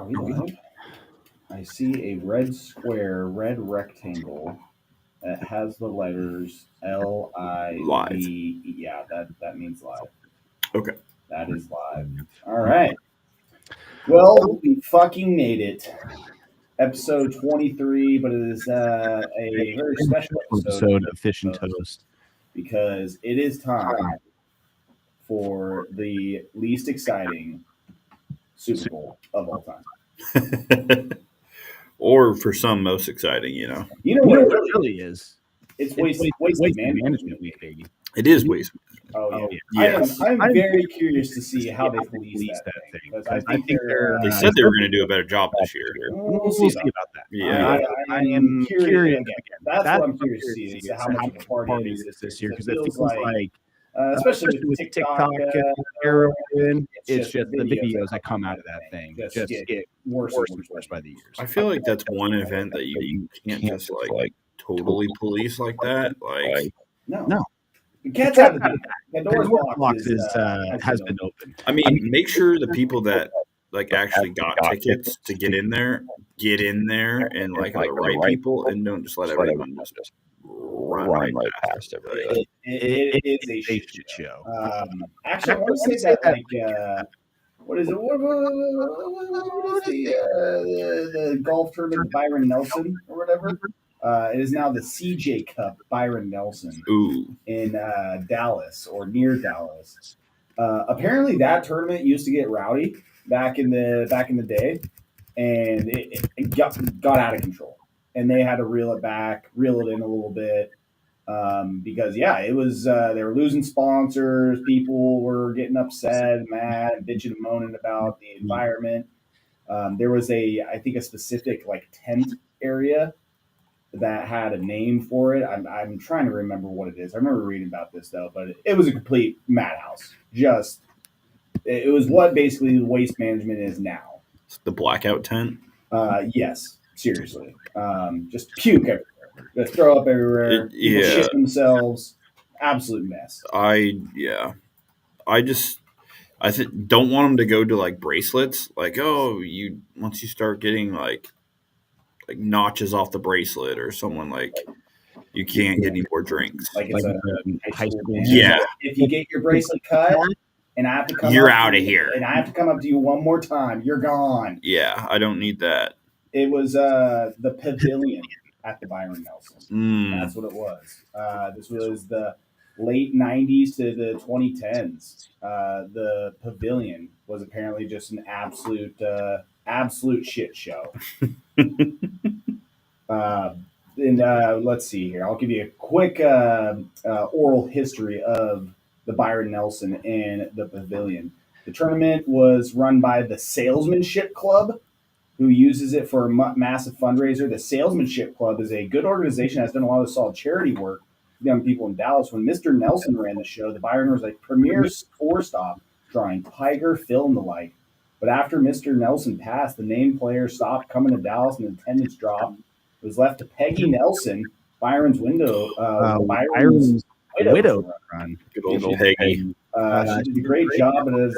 Are we live? I see a red square, red rectangle that has the letters LIV. Yeah, that means live. Okay. That is live. All right. Well, we fucking made it. Episode 23, but it is a very special episode of Fish and Toast because it is time for the least exciting Super Bowl of all time. Or for some, most exciting, You know what what it really is? It's waste management week, baby. it is waste. Oh yeah. Yes. I'm very curious to see how they police that thing because I think they're. They said they were going to do a better job this year. We'll see about that. Yeah. I am curious. Again. That's what I'm curious to see is how much of a party it is this year because it feels like, especially with TikTok era, it's just the videos that come out of that thing just get worse and worse by the years. I feel like that's one event that you can't just like totally police like that. Like no. The cat's out of the bag. The door's locked has been open. I mean, make sure the people that like actually got tickets to get in there and like are the right people and don't just let everyone just run right past everybody. It is a shit show. Actually, I want to say that like what is it? What is the golf tournament Byron Nelson or whatever? It is now the CJ Cup Byron Nelson in Dallas or near Dallas. Apparently, that tournament used to get rowdy back in the day, and it got out of control. And they had to reel it in a little bit because it was they were losing sponsors. People were getting upset, mad, bitching and moaning about the environment. There was I think a specific like tent area that had a name for it. I'm trying to remember what it is. I remember reading about this though, but it was a complete madhouse. It was what basically waste management is now. It's the blackout tent. Yes, seriously. Just puke everywhere. Just throw up everywhere. People shit themselves. Absolute mess. I don't want them to go to like bracelets. Like, once you start getting like notches off the bracelet or someone like you can't get any more drinks. Like it's a high school. Yeah. If you get your bracelet cut and I have to come you're out of here. And I have to come up to you one more time, you're gone. Yeah, I don't need that. It was the pavilion at the Byron Nelson. That's what it was. This was the late 90s to the 2010s. The pavilion was apparently just an absolute shit show. And let's see here. I'll give you a quick oral history of the Byron Nelson and the pavilion. The tournament was run by the Salesmanship Club, who uses it for a massive fundraiser. The Salesmanship Club is a good organization that has done a lot of solid charity work for young people in Dallas. When Mr. Nelson ran the show, the Byron was like premier four-stop, drawing Tiger, Phil, and the like. But after Mr. Nelson passed, the named players stopped coming to Dallas and attendance dropped. It was left to Peggy Nelson, Byron's Byron's widow run. Good old Peggy. She did a great job, and as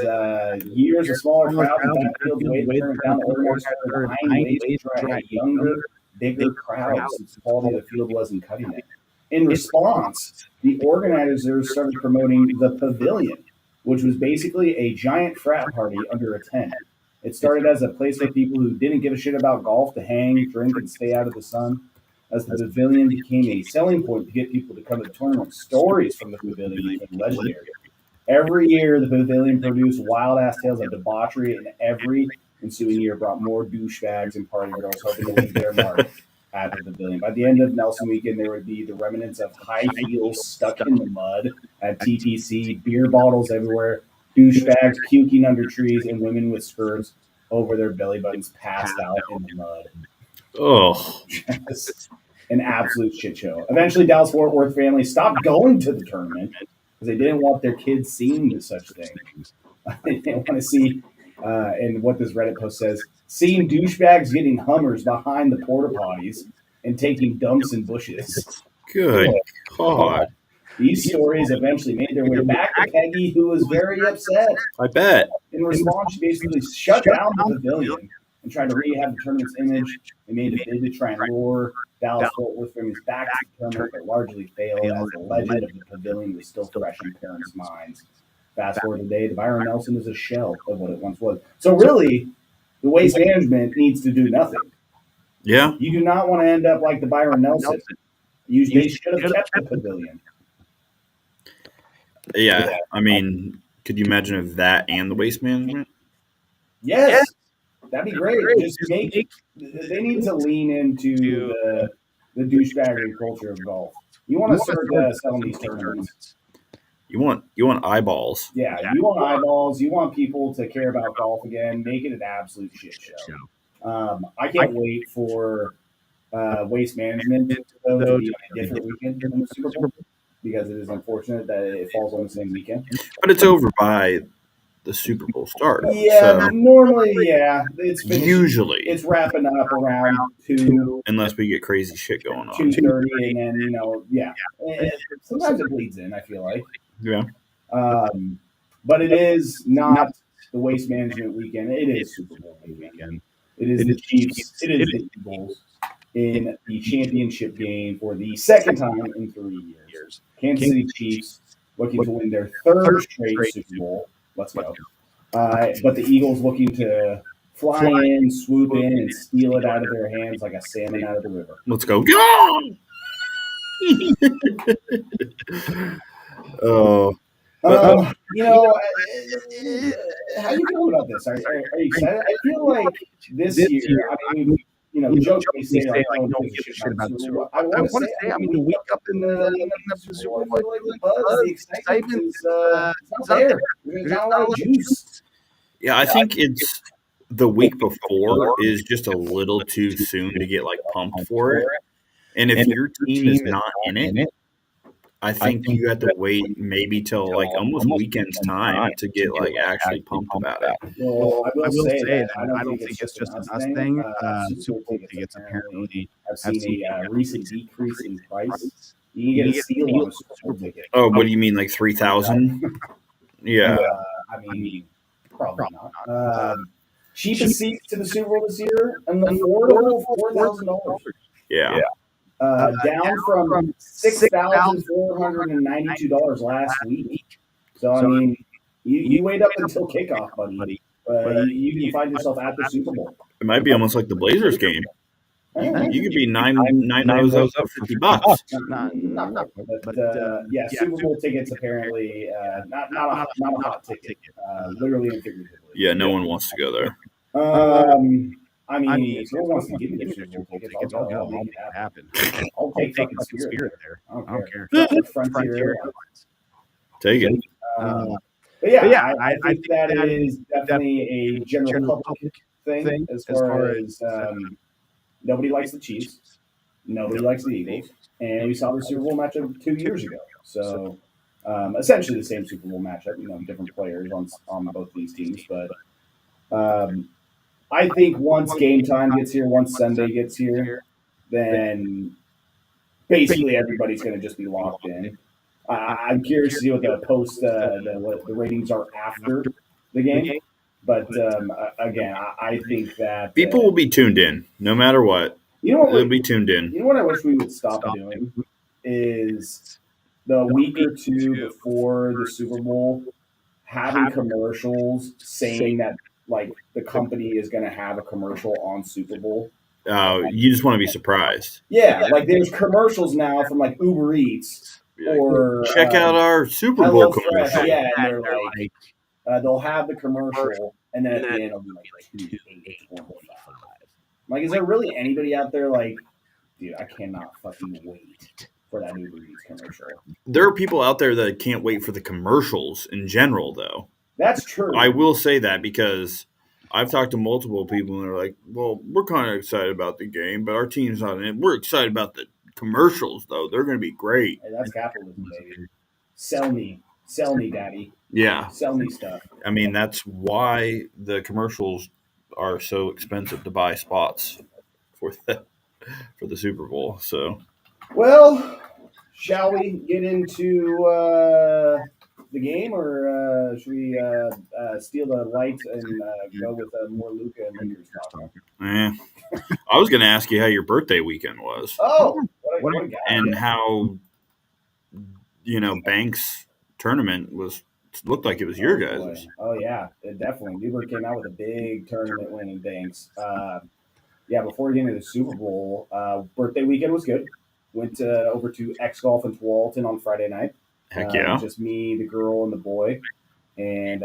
years of smaller crowds and backfields waited to down the organizers behind ways to try younger, bigger crowds since the quality of the field wasn't cutting it. In response, the organizers started promoting the pavilion, which was basically a giant frat party under a tent. It started as a place for people who didn't give a shit about golf to hang, drink, and stay out of the sun. As the pavilion became a selling point to get people to come to the tournament, stories from the pavilion became legendary. Every year, the pavilion produced wild-ass tales of debauchery, and every ensuing year brought more douchebags and party girls hoping to leave their mark at the pavilion. By the end of Nelson Weekend, there would be the remnants of high heels stuck in the mud at TTC, beer bottles everywhere, douchebags puking under trees, and women with skirts over their belly buttons passed out in the mud. Oh. Just an absolute shit show. Eventually, Dallas-Fort Worth families stopped going to the tournament because they didn't want their kids seeing such things. They didn't want to see, and what this Reddit post says, seeing douchebags getting Hummers behind the porta potties and taking dumps in bushes. Good God. These stories eventually made their way back to Peggy, who was very upset. I bet. In response, she basically shut down the pavilion and tried to rehab the tournament's image. They made a bid to try and lure Dallas-Fort Worth Raiders back to the tournament, but largely failed as the legend of the pavilion was still fresh in parents' minds. Fast forward today, the Byron Nelson is a shell of what it once was. So really, the Waste Management needs to do nothing. Yeah. You do not want to end up like the Byron Nelson. They should have kept the pavilion. Yeah. I mean, could you imagine if that and the Waste Management? Yes. That'd be great. Just they need to lean into the douchebaggery culture of golf. You want to start selling these tournaments. You want eyeballs. Yeah, you want eyeballs. You want people to care about golf again. Make it an absolute shit show. I can't wait for Waste Management to be on a different weekend than the Super Bowl because it is unfortunate that it falls on the same weekend. But it's over by the Super Bowl start. Yeah, so normally, yeah. It's usually it's wrapping up around 2. Unless we get crazy shit going on. 2:30, and then, yeah. Sometimes it bleeds in, I feel like. Yeah. But it is not the Waste Management weekend. It is Super Bowl weekend. It is the Chiefs. It is the Eagles in the championship game for the second time in 3 years. Kansas City Chiefs looking to win their third straight Super Bowl. Let's go. But the Eagles looking to fly in, swoop in, and steal it out of their hands like a salmon out of the river. Let's go. Oh. How you feel about this? Are you excited? I feel like this year, I mean, jokingly say like, oh, don't give a shit about the Super Bowl. I want to say, I mean, the week up in the Super Bowl, like the buzz, the excitement is not there. There's not a lot of juice. Yeah, I think it's the week before is just a little too soon to get like pumped for it. And if your team is not in it, I think you have to wait maybe till like almost weekend's time to get like actually pumped about it. Well, I will say that I don't think it's just an us thing. Super Bowl tickets apparently have seen a recent decrease in price. You can get a steal on a Super Bowl ticket. Oh, what do you mean, like 3,000? Yeah. I mean, probably not. Cheapest seats to the Super Bowl this year, an affordable $4,000. Yeah. Down from $6,492 last week. So, I mean, you wait up until kickoff, buddy. You can find yourself at the Super Bowl. It might be almost like the Blazers game. You could be nine rows up for $50. Yeah, Super Bowl tickets apparently not a hot ticket, literally and figuratively. Yeah, no one wants to go there. I mean, if someone wants to give me the Super Bowl tickets, I'll go. I'll make it happen. I'll take fucking Spirit there. I don't care. Frontier Airlines. Take it. But yeah, I think that is definitely a general public thing as far as nobody likes the Chiefs, nobody likes the Eagles, and we saw the Super Bowl matchup 2 years ago. So essentially the same Super Bowl matchup, different players on both these teams, but I think once game time gets here, once Sunday gets here, then basically everybody's going to just be locked in. I'm curious to see what the ratings are after the game. But again, I think that people will be tuned in no matter what. They'll be tuned in. You know what I wish we would stop doing is the week or two before the Super Bowl having commercials saying that like the company is going to have a commercial on Super Bowl. You just want to be surprised. Yeah, like there's commercials now from like Uber Eats or check out our Super Bowl commercial. Yeah, and they're like they'll have the commercial and then at the end it'll be like 2:25. Like, is there really anybody out there like, dude, I cannot fucking wait for that Uber Eats commercial? There are people out there that can't wait for the commercials in general, though. That's true. I will say that because I've talked to multiple people and they're like, well, we're kind of excited about the game, but our team's not in it. We're excited about the commercials, though. They're going to be great. Hey, that's capitalism, baby. Sell me, daddy. Yeah. Sell me stuff. I mean, that's why the commercials are so expensive to buy spots for the Super Bowl. So, well, shall we get into the game, or should we steal the lights and go with more Luca and Lakers talk? I was going to ask you how your birthday weekend was. Oh, what a guy. And how, Banks' tournament looked like it was your guys'. Oh, yeah, definitely. Newberg came out with a big tournament winning Banks. Before getting into the Super Bowl, birthday weekend was good. Went over to X Golf in Tualatin on Friday night. Heck yeah. Just me, the girl, and the boy. And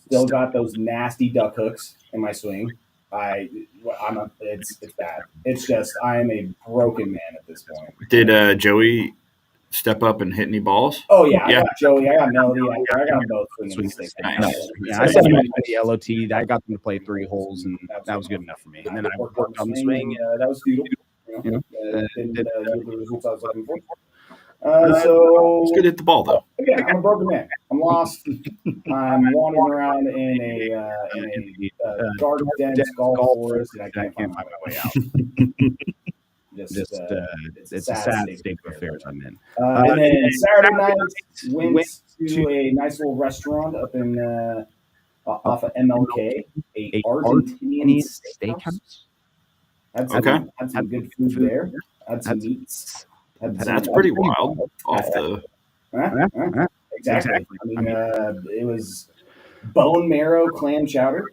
still got those nasty duck hooks in my swing. It's bad. It's just I am a broken man at this point. Did Joey step up and hit any balls? Oh yeah, I got Joey, I got Melody, I got them both swinging sticks. Nice. Yeah, I sent them to the LOT. I got them to play 3 holes, and that was good enough for me. And then I worked on the swing. That was beautiful. Didn't the results I was looking for. So it's good to hit the ball though. Again, I'm a broken man. I'm lost. I'm wandering around in a dark, dense golf forest, and I can't find my way out. It's a sad state of affairs I'm in. And then Saturday night, went to a nice little restaurant up in off of MLK, a Argentinian steakhouse. Had some good food there. Had some meats. That's pretty wild. Exactly. I mean, it was bone marrow clam chowder.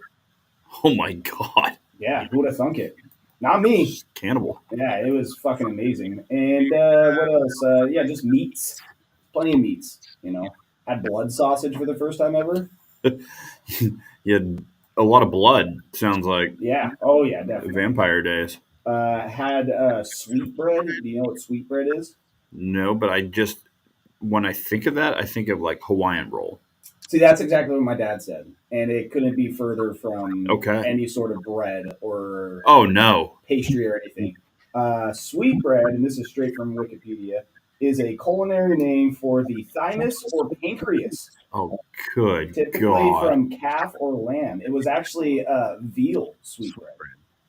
Oh my god! Yeah, who would have thunk it? Not me. Cannibal. Yeah, it was fucking amazing. And what else? Just meats. Plenty of meats. Had blood sausage for the first time ever. You had a lot of blood. Sounds like. Yeah. Oh yeah, definitely. Vampire days. Had sweetbread. Do you know what sweetbread is? No, but when I think of that, I think of like Hawaiian roll. See, that's exactly what my dad said, and it couldn't be further from any sort of bread or pastry or anything. Sweetbread, and this is straight from Wikipedia, is a culinary name for the thymus or pancreas. Oh, good typically God. From calf or lamb. It was actually veal sweetbread.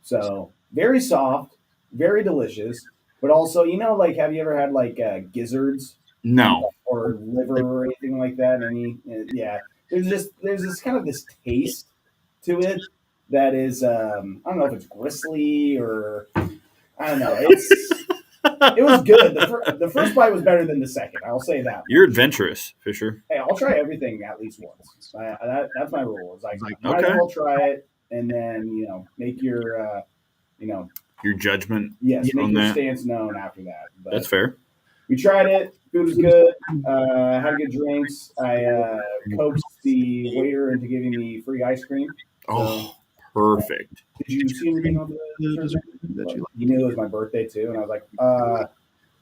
So very soft, very delicious, but also, have you ever had gizzards? No. Or liver or anything like that? There's this kind of this taste to it that is, I don't know if it's gristly or I don't know. It was good. The first bite was better than the second. I'll say that. You're adventurous, Fisher. Hey, I'll try everything at least once. That's my rule. It's like might as well try it, and then make your your judgment. Yes, make your stance known after that. But that's fair. We tried it. Food was good. Had good drinks. I coaxed the waiter into giving me free ice cream. Oh, perfect. Did you see anything on the dessert that you liked? You knew it was my birthday too, and I was like,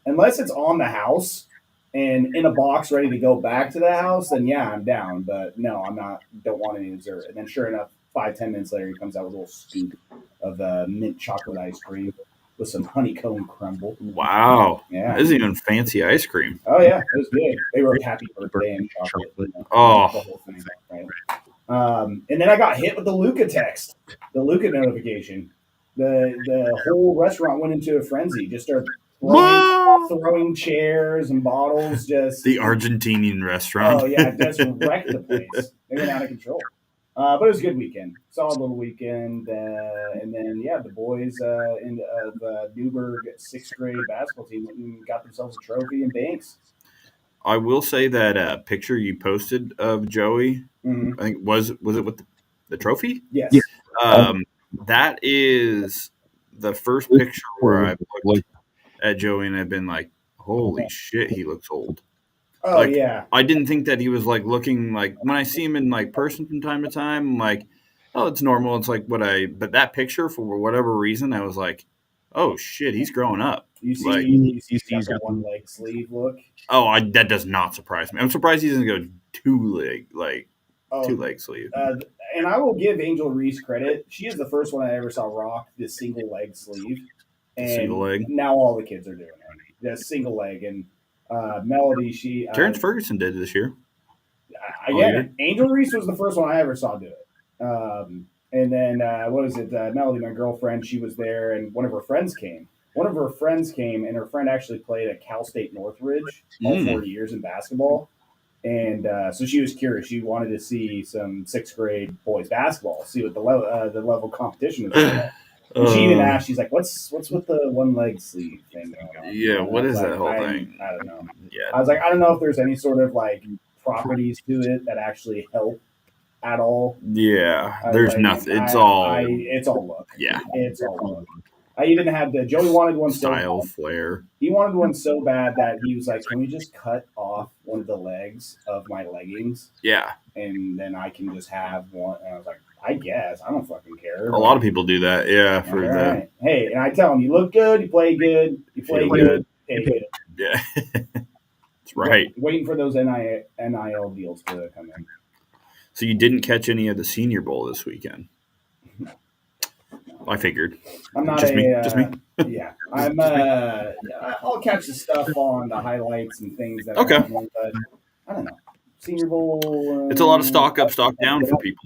unless it's on the house and in a box ready to go back to the house, then yeah, I'm down. But no, I'm not. Don't want any dessert. And then sure enough, 5-10 minutes later, he comes out with a little scoop of mint chocolate ice cream with some honeycomb crumble. Wow. Yeah. This is even fancy ice cream. Oh, yeah. It was good. They wrote happy birthday and chocolate. The whole thing, right? And then I got hit with the Luca text, the Luca notification. The whole restaurant went into a frenzy. Just started throwing chairs and bottles. Just the Argentinian restaurant. Oh, yeah. Just wrecked the place. They went out of control. But it was a good weekend, solid little weekend, and then the boys in Newberg 6th grade basketball team got themselves a trophy in Banks. I will say that picture you posted of Joey, I think was it with the trophy? Yes. That is the first picture where I looked at Joey and I've been like, holy shit, he looks old. Oh, yeah. I didn't think that he was looking when I see him in person from time to time, I'm like, oh, it's normal. It's but that picture for whatever reason, I was like, oh shit, he's growing up. You see he's got one leg sleeve look. Oh, that does not surprise me. I'm surprised he doesn't go two leg sleeve. And I will give Angel Reese credit. She is the first one I ever saw rock the single leg sleeve. And single leg. Now all the kids are doing it. The single leg. And Melody, Terrence Ferguson did it this year. Angel Reese was the first one I ever saw do it. And then Melody, my girlfriend, she was there, and one of her friends came. And her friend actually played at Cal State Northridge all 4 years in basketball. And so she was curious. She wanted to see some sixth grade boys basketball, see what the level of competition is like. And she even asked, she's like, "What's with the one leg sleeve thing going on?" Yeah, And what is that like, whole thing? I don't know. Yeah, I was like, I don't know if there's any sort of like properties to it that actually help at all. yeah. There's like, nothing. It's all it's all look. yeah. It's all look. I even had Joey wanted one Style, so bad. flair. He wanted one so bad that he was like, "Can we just cut off one of the legs of my leggings? Yeah, And then I can just have one." And I was like, "I guess I don't fucking care." a lot of people do that. Yeah, for all the right. Hey, and I tell him, "You look good, you play good, you play Feel good, pay good." yeah. That's right. Waiting for those NIL deals to come in. So you didn't catch any of the Senior Bowl this weekend? I figured. I'm not just me. Yeah, I'm. I'll catch the stuff on the highlights and things that. Okay. But I don't know. Senior Bowl. It's a lot of stock up, stock down for people,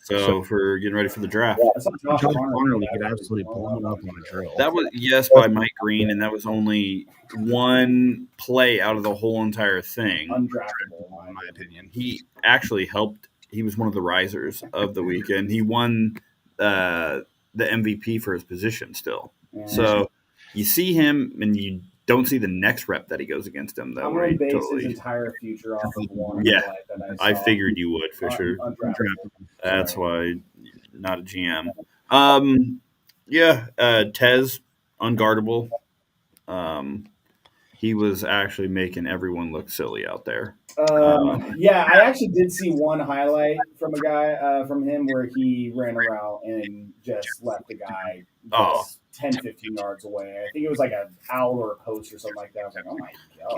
So for getting ready for the draft. I saw Josh Connerly get absolutely blown up on a drill. That was by Mike Green, and that was only one play out of the whole entire thing. Undraftable, in my opinion. He actually helped. He was one of the risers of the weekend. He won the MVP for his position still. Yeah. So you see him, and you don't see the next rep that he goes against him. That I'm going to base his entire future off of one. Yeah, I figured you would, Fisher. That's why not a GM. Tez, unguardable. He was actually making everyone look silly out there. I actually did see one highlight from a guy from him where he ran around and just left the guy 10, 15 yards away. I think it was like an out or a post or something like that. I was like, oh my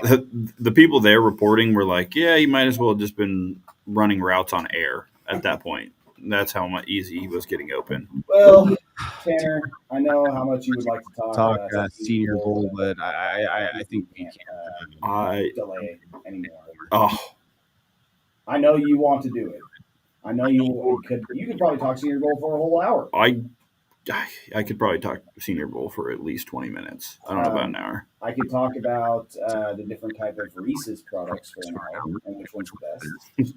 God. The people there reporting were like, yeah, he might as well have just been running routes on air at that point. That's how much easy he was getting open. Well, Tanner, I know how much you would like to talk Senior Bowl, but I think we can't delay anymore. Oh, I know you want to do it. I know you could probably talk Senior Bowl for a whole hour. I could probably talk Senior Bowl for at least 20 minutes. I don't know about an hour. I could talk about the different type of Reese's products for an hour and which one's the best.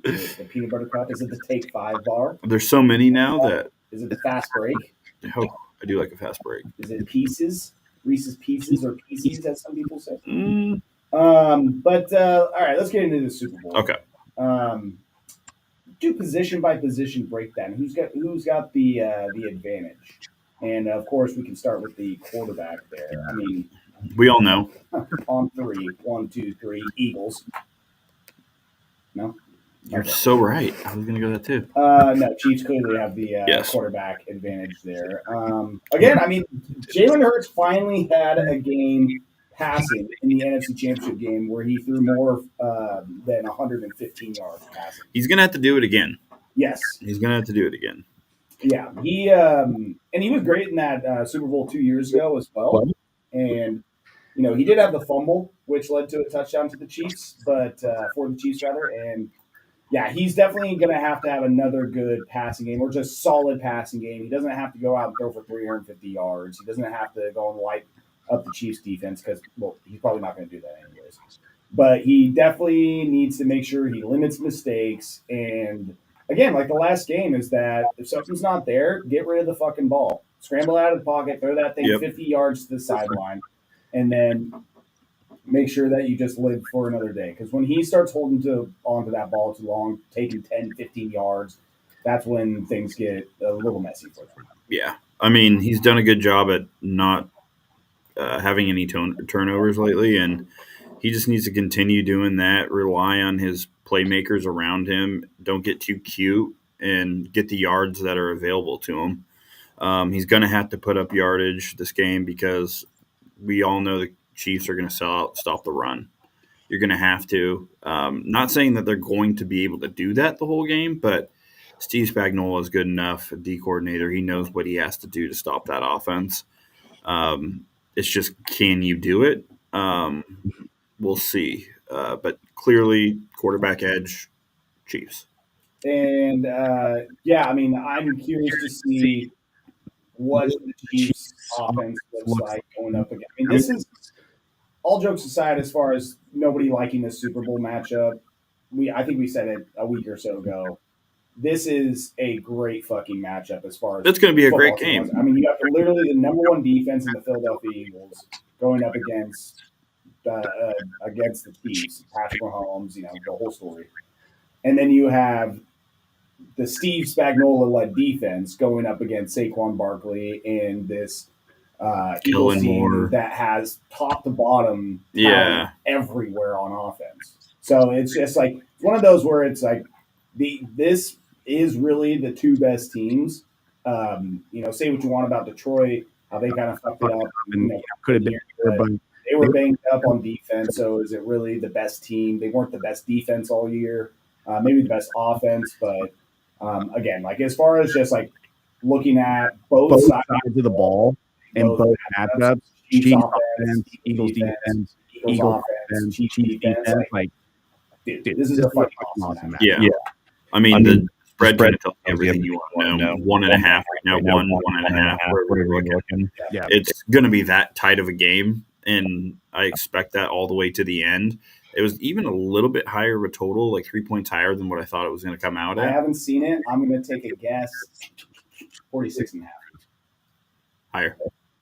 The peanut butter cup? Is it the Take 5 bar? There's so many now that. Is it the fast break? Oh, I do like a fast break. Is it Pieces? Reese's Pieces or Pieces, as some people say? All right, let's get into the Super Bowl. Okay. Do position by position breakdown. Who's got the advantage? And of course, we can start with the quarterback there. I mean, we all know. On 3, 1, 2, 3, Eagles. No. You're so right. I was going to go that too. No, Chiefs clearly have the quarterback advantage there. Again, I mean, Jalen Hurts finally had a game passing in the NFC Championship game where he threw more than 115 yards passing. He's going to have to do it again. Yes. He's going to have to do it again. Yeah. He was great in that Super Bowl 2 years ago as well. And, he did have the fumble, which led to a touchdown to the Chiefs, but for the Chiefs rather. And, yeah, he's definitely going to have another good passing game or just solid passing game. He doesn't have to go out and throw for 350 yards. He doesn't have to go and light up the Chiefs defense because, he's probably not going to do that anyways. But he definitely needs to make sure he limits mistakes. And, again, like the last game is that if something's not there, get rid of the fucking ball. Scramble out of the pocket, throw that thing 50 yards to the sideline, and then – make sure that you just live for another day. Because when he starts holding onto that ball too long, taking 10, 15 yards, that's when things get a little messy for them. Yeah. I mean, he's done a good job at not having any turnovers lately, and he just needs to continue doing that, rely on his playmakers around him, don't get too cute, and get the yards that are available to him. He's going to have to put up yardage this game because we all know the Chiefs are going to sell out, stop the run. You're going to have to. Not saying that they're going to be able to do that the whole game, but Steve Spagnuolo is good enough, a D coordinator. He knows what he has to do to stop that offense. It's just, can you do it? We'll see. But clearly, quarterback edge, Chiefs. And, I mean, I'm curious to see what the Chiefs offense looks like going up again. I mean, this is all jokes aside, as far as nobody liking this Super Bowl matchup, I think we said it a week or so ago. This is a great fucking matchup as far as it's going to be a great football game. goes. I mean, you have literally the number one defense in the Philadelphia Eagles going up against the Chiefs, Patrick Mahomes, the whole story. And then you have the Steve Spagnuolo-led defense going up against Saquon Barkley in this Eagles team that has top to bottom talent everywhere on offense. So it's just like one of those where it's like this is really the two best teams. Say what you want about Detroit, how they kind of fucked it up. Could have been better, but they were banged up on defense. So is it really the best team? They weren't the best defense all year. Maybe the best offense, but again, like as far as just like looking at both sides of the ball and both matchups, Chiefs offense, Eagles defense, Eagles offense, Chiefs defense, like dude, this is a fucking awesome match. Yeah. I mean, the spread kind of tells you everything you want to know. 1.5 right now, 1.5. Wherever you're looking. Yeah. It's going to be that tight of a game, and I expect that all the way to the end. It was even a little bit higher of a total, like 3 points higher than what I thought it was going to come out at. I haven't seen it. I'm going to take a guess. 46.5. Higher.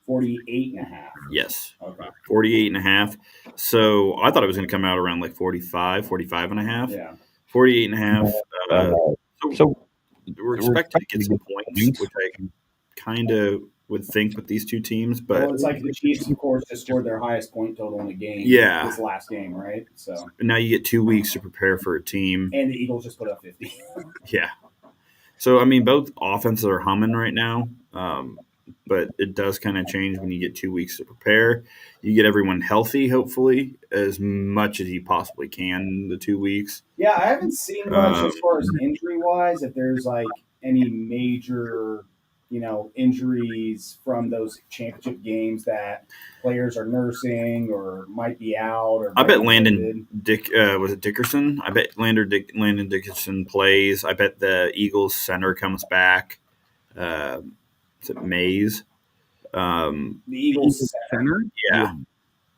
48.5. Yes. Okay. 48.5. So I thought it was going to come out around like 45.5. Yeah. 48.5. So we're expecting to get some points, which I kind of would think with these two teams, but it's like the Chiefs, of course, just scored their highest point total in the game. Yeah, this last game, right? So now you get 2 weeks to prepare for a team, and the Eagles just put up 50. Yeah. So I mean, both offenses are humming right now, but it does kind of change when you get 2 weeks to prepare. You get everyone healthy, hopefully, as much as you possibly can in the 2 weeks. Yeah, I haven't seen much as far as injury wise. If there's like any major injuries from those championship games that players are nursing or might be out. Or I bet Landon was it Dickerson? I bet Landon Dickerson plays. I bet the Eagles center comes back. Is it Mays? The Eagles center? Yeah.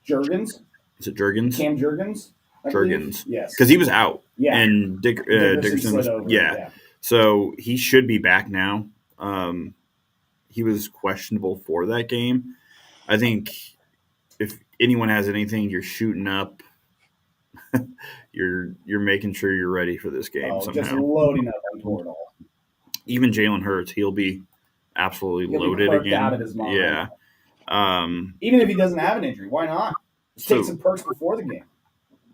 Jurgens? Is it Jurgens? Cam Jurgens? Jurgens. Yes. Because he was out. Yeah. And Dickerson was over. Yeah. So he should be back now. He was questionable for that game. I think if anyone has anything, you're shooting up. you're making sure you're ready for this game somehow. Just loading up on Toradol. Even Jalen Hurts, he'll be absolutely loaded again. Out of his mind. Yeah. Even if he doesn't have an injury, why not? Just take some perks before the game.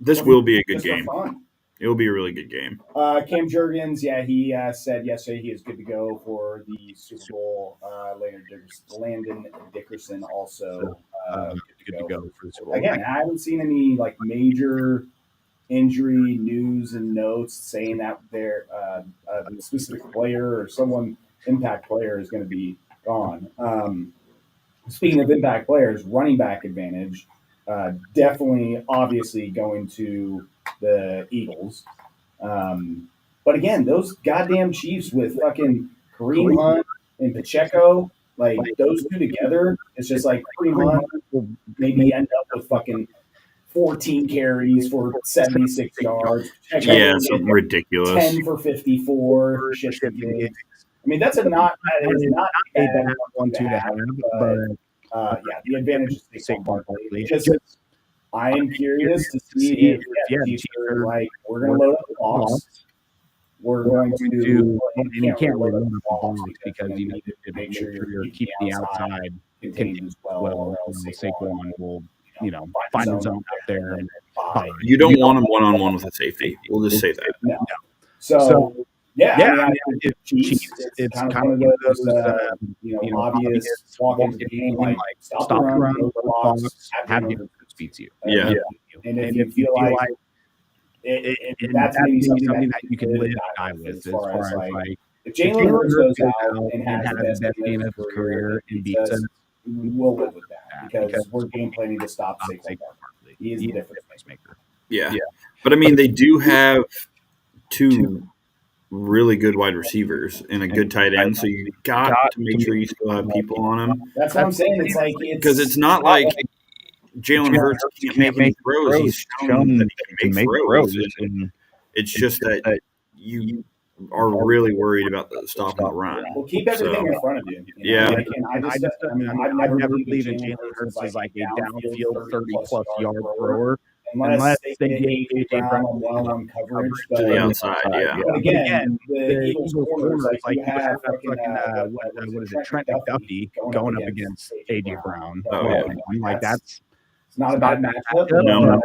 This will be a good game. For fun. It will be a really good game. Cam Jurgens, he said yesterday he is good to go for the Super Bowl. Landon Dickerson also good to go for the Super Bowl. Again, I haven't seen any like major injury news and notes saying that their a specific player or someone impact player is going to be gone. Speaking of impact players, running back advantage, definitely, obviously going to the Eagles. But again, those goddamn Chiefs with fucking Kareem Hunt and Pacheco, like those two together, it's just like Kareem Hunt will maybe end up with fucking 14 carries for 76 yards. Pacheco something ridiculous. 10 for 54. I mean, that's not a bad one to have, but the advantage is Saquon Barkley. Just I am curious to see if Chiefs are like, we're going to load up the box. We're going to do, and you can't really load up the box because you need to make sure you're keeping the outside contained as well, or else Saquon will, find his own out there. And you don't want him one-on-one with a safety. We'll just say that. No. So Chiefs, it's kind of those, obvious walk into the game, like stop the run, load the box, have the beats you. Yeah. And if you feel like that's maybe something that you can live and die with, as far as like if Jalen Hurts goes out and has the best game of his career and beats us, we'll live with that because we're game planning to stop Saquon Barkley. He is the difference maker. Yeah. But I mean, they do have two really good wide receivers and a good tight end, so you got to make sure you still have people on them. That's what I'm saying. It's like because it's not like Jalen Hurts can't make any throws. He's shown that he can make throws, and it's just that you are really worried about stopping the run. Well, keep everything in front of you. Yeah. Like, and I've never believed in Jalen Hurts as like a downfield 30-plus yard thrower. Unless they gave A.J. Brown on one-on-one coverage to the outside, yeah. But again, the Eagles corners, like you have what is it, Trent McDuffie going up against A.J. Brown. Like that's it's not a bad matchup. No.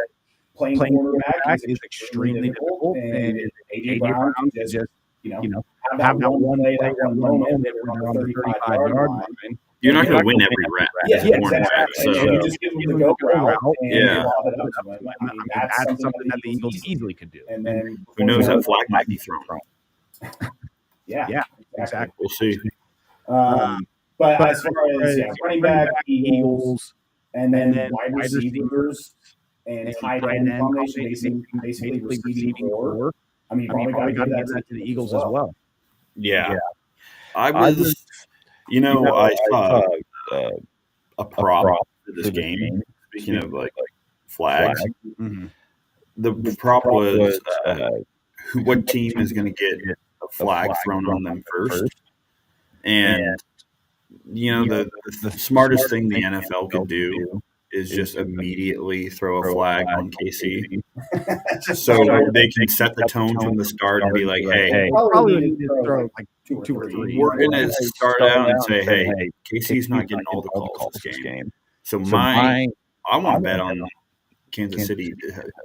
Playing quarterback is extremely difficult, and A.J. Brown can just have that one play, that one moment where they're on the 35-yard line. You're not going to win every rep. Yeah, exactly. So you just give them the go route and lob it up to them. I mean, that's something that the Eagles easily could do. And then who knows, that flag might be thrown. Yeah, exactly. We'll see. But as far as running back, Eagles, and then wide receivers and tight end combination, basically receiving core. I mean, you probably got to give that to the Eagles as well. Yeah. I was. I saw a prop for this game. Speaking of like flags, the prop was what team is going to get a flag thrown on them first. And the smartest thing the NFL could do is just immediately throw a flag on KC, so they can set the tone from the start and be like, "Hey, probably need to throw like 2 or 3. We're gonna start out and say, hey, KC's not getting all the calls this game. So I want to bet on Kansas City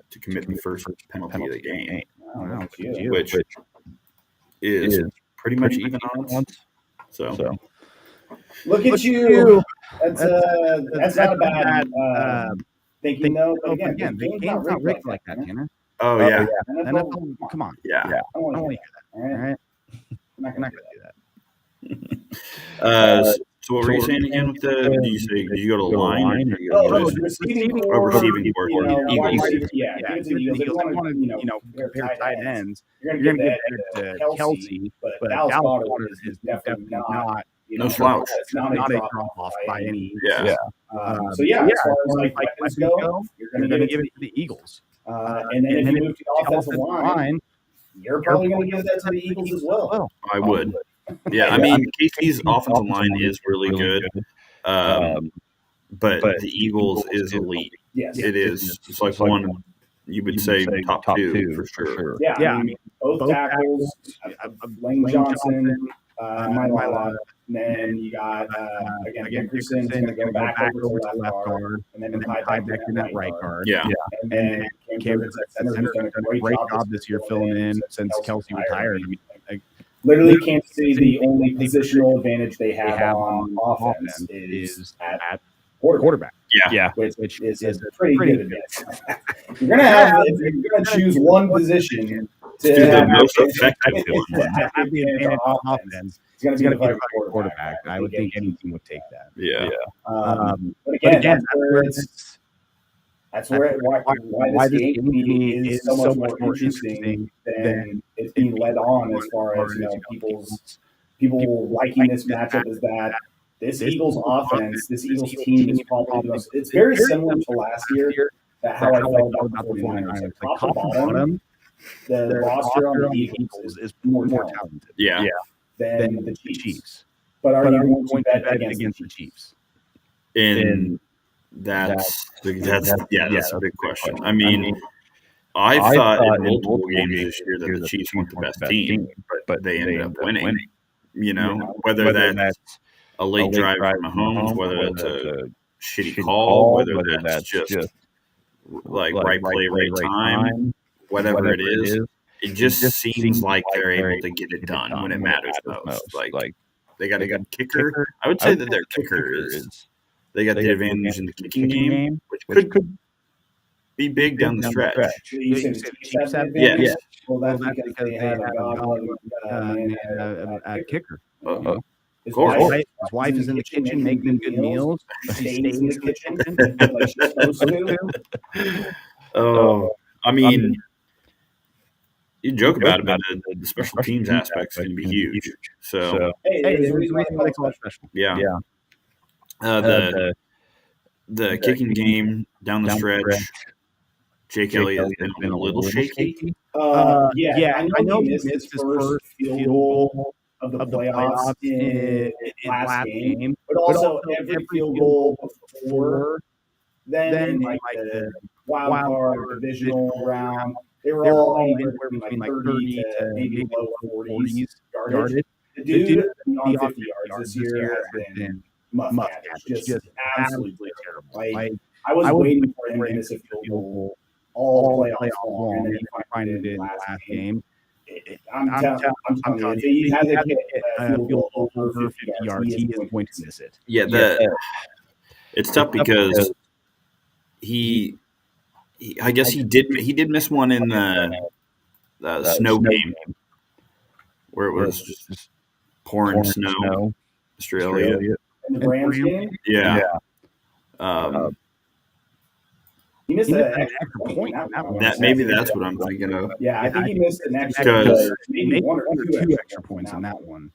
to commit the first penalty of the game, which is pretty much even odds. So look at you. That's not a bad thinking, though. But again, the game's not rigged like that, Tanner. Oh, yeah. NFL, come on. Yeah. I don't want to hear that. All right? I'm not going to do that. So what were you saying again with the? Did you go to the line? Receiving core. Eagles. Yeah, give it to the Eagles. If you want to, compare tight ends, you're going to give it to Kelsey, but Dallas Goedert is definitely not. No slouch. It's not a drop-off by any means. Yeah. So, as far as like weapons go, you're going to give it to the Eagles. And then if you move to the offensive line, you're probably going to give that to the Eagles as well. I would. Yeah, I mean, KC's offensive line is really good, but the Eagles is elite. Yes. It is. It's like one, you would say top two for sure. Yeah, I mean, both tackles, Lane Johnson, Myla, and then you got, again, Dickerson's going to go back over to the left guard, and then tie back to that right guard. Yeah. And then Cameron's at center, who's done a great job this year filling in since Kelsey retired. I mean, literally, Kansas City, the only positional advantage they have on offense is at quarterback. Yeah. Which is a pretty good advantage. You're going to have, if you're going to choose one position to the most effective one on offense, it's going to be the quarterback. I would think any team would take that. Yeah. But again, that's why this game is so much more interesting than it's being led on as far as people liking this matchup. Is that this Eagles offense, this Eagles team is probably the most. It's very similar to last year. How I felt about the 49ers. Top to bottom, the roster on the Eagles is more talented. Yeah. Than the Chiefs. But are you going to bet against the Chiefs? And that's a big question. I mean, I thought in multiple games this year that the Chiefs weren't the best team, but they ended up winning. Whether that's a late drive from Mahomes, whether that's a shitty call, whether that's just like right play, right time, whatever it is. It just seems like they're able to get it done when it matters most. Like they got a good kicker. I would say that their kicker is they got the advantage in the kicking game, which could be big down the stretch. Yes. Well, that's because they have a kicker. His wife is in the kitchen making good meals. She stays in the kitchen like she's supposed to. Oh, I mean, you joke about it, but the special teams aspect is going to be huge. So, hey, there's a reason why they call it special. Yeah. the kicking game down the stretch, Jake Elliott has been a little shaky. I know he missed his first field goal of the playoffs in last game, but also every field goal before then in like the wild card divisional round, they were all anywhere between like 30 to maybe low 40s yardage. The dude beyond 50 yards this year has been muff cabbage, just absolutely terrible. Like I was waiting for him to miss a field goal all playoffs long, and then he finally did in the last game. I'm telling you, if he hasn't hit a field goal over 50 yards, he is going to miss it. It's tough because I guess he did miss one in the snow game where it was just pouring snow. Australia. In the Rams game? Yeah. He missed an extra point. Maybe that's what I'm thinking of. Yeah, I think he missed an extra maybe one or two extra points in that one.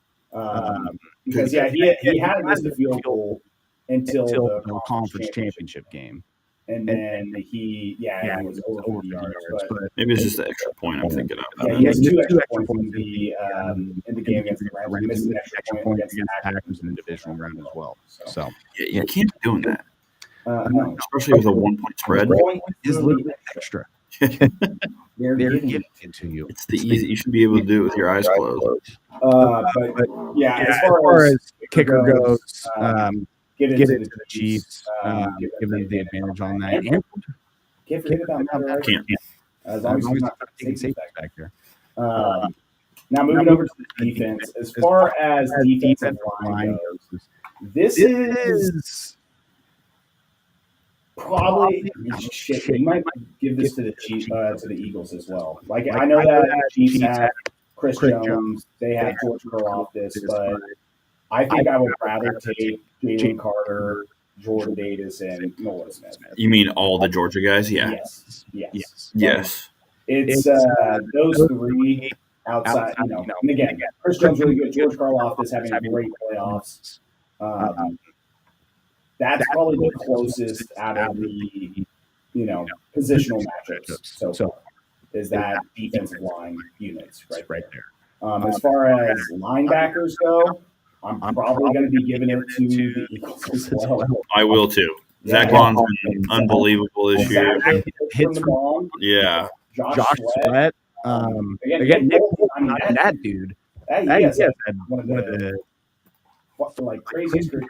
Because he hadn't missed a field goal until the conference championship game. And then he was over the yards. But maybe it's just the extra point I'm thinking of. Yeah, he missed two extra points in the game against the Rams. He missed an extra point against the Packers in the divisional round as well. So you can't be doing that. No. Especially with a 1-point spread. Is literally extra. They're giving it to you. It's the easy. You should be able to do it with your eyes closed. But as far as kicker goes, give it to the Chiefs. Give them the advantage on that. And can't forget about Matt. Can't. As long as he's not taking safety back there. Now moving over to the defense. As far as defensive line goes, this is probably shit. You might give this to the Chiefs, to the Eagles as well. Like I know that the Chiefs have Chris Jones, they have George Karlaftis, but I think I would rather take Jalen Carter, Jordan Davis, and Nolan Smith. You mean all the Georgia guys? Yeah. Yes. It's those three outside. And again, Chris Jones really good. George Karlaftis having great playoffs. That's probably the closest out of the, positional matchups. So is that defensive line units right there. As far as linebackers go, I'm probably going to be giving it to the Eagles as well. I will too. Zach Bond's been unbelievable this year. Hits from long. Yeah. Josh Sweat. Again, Nick, that dude. He has had one of the crazy careers.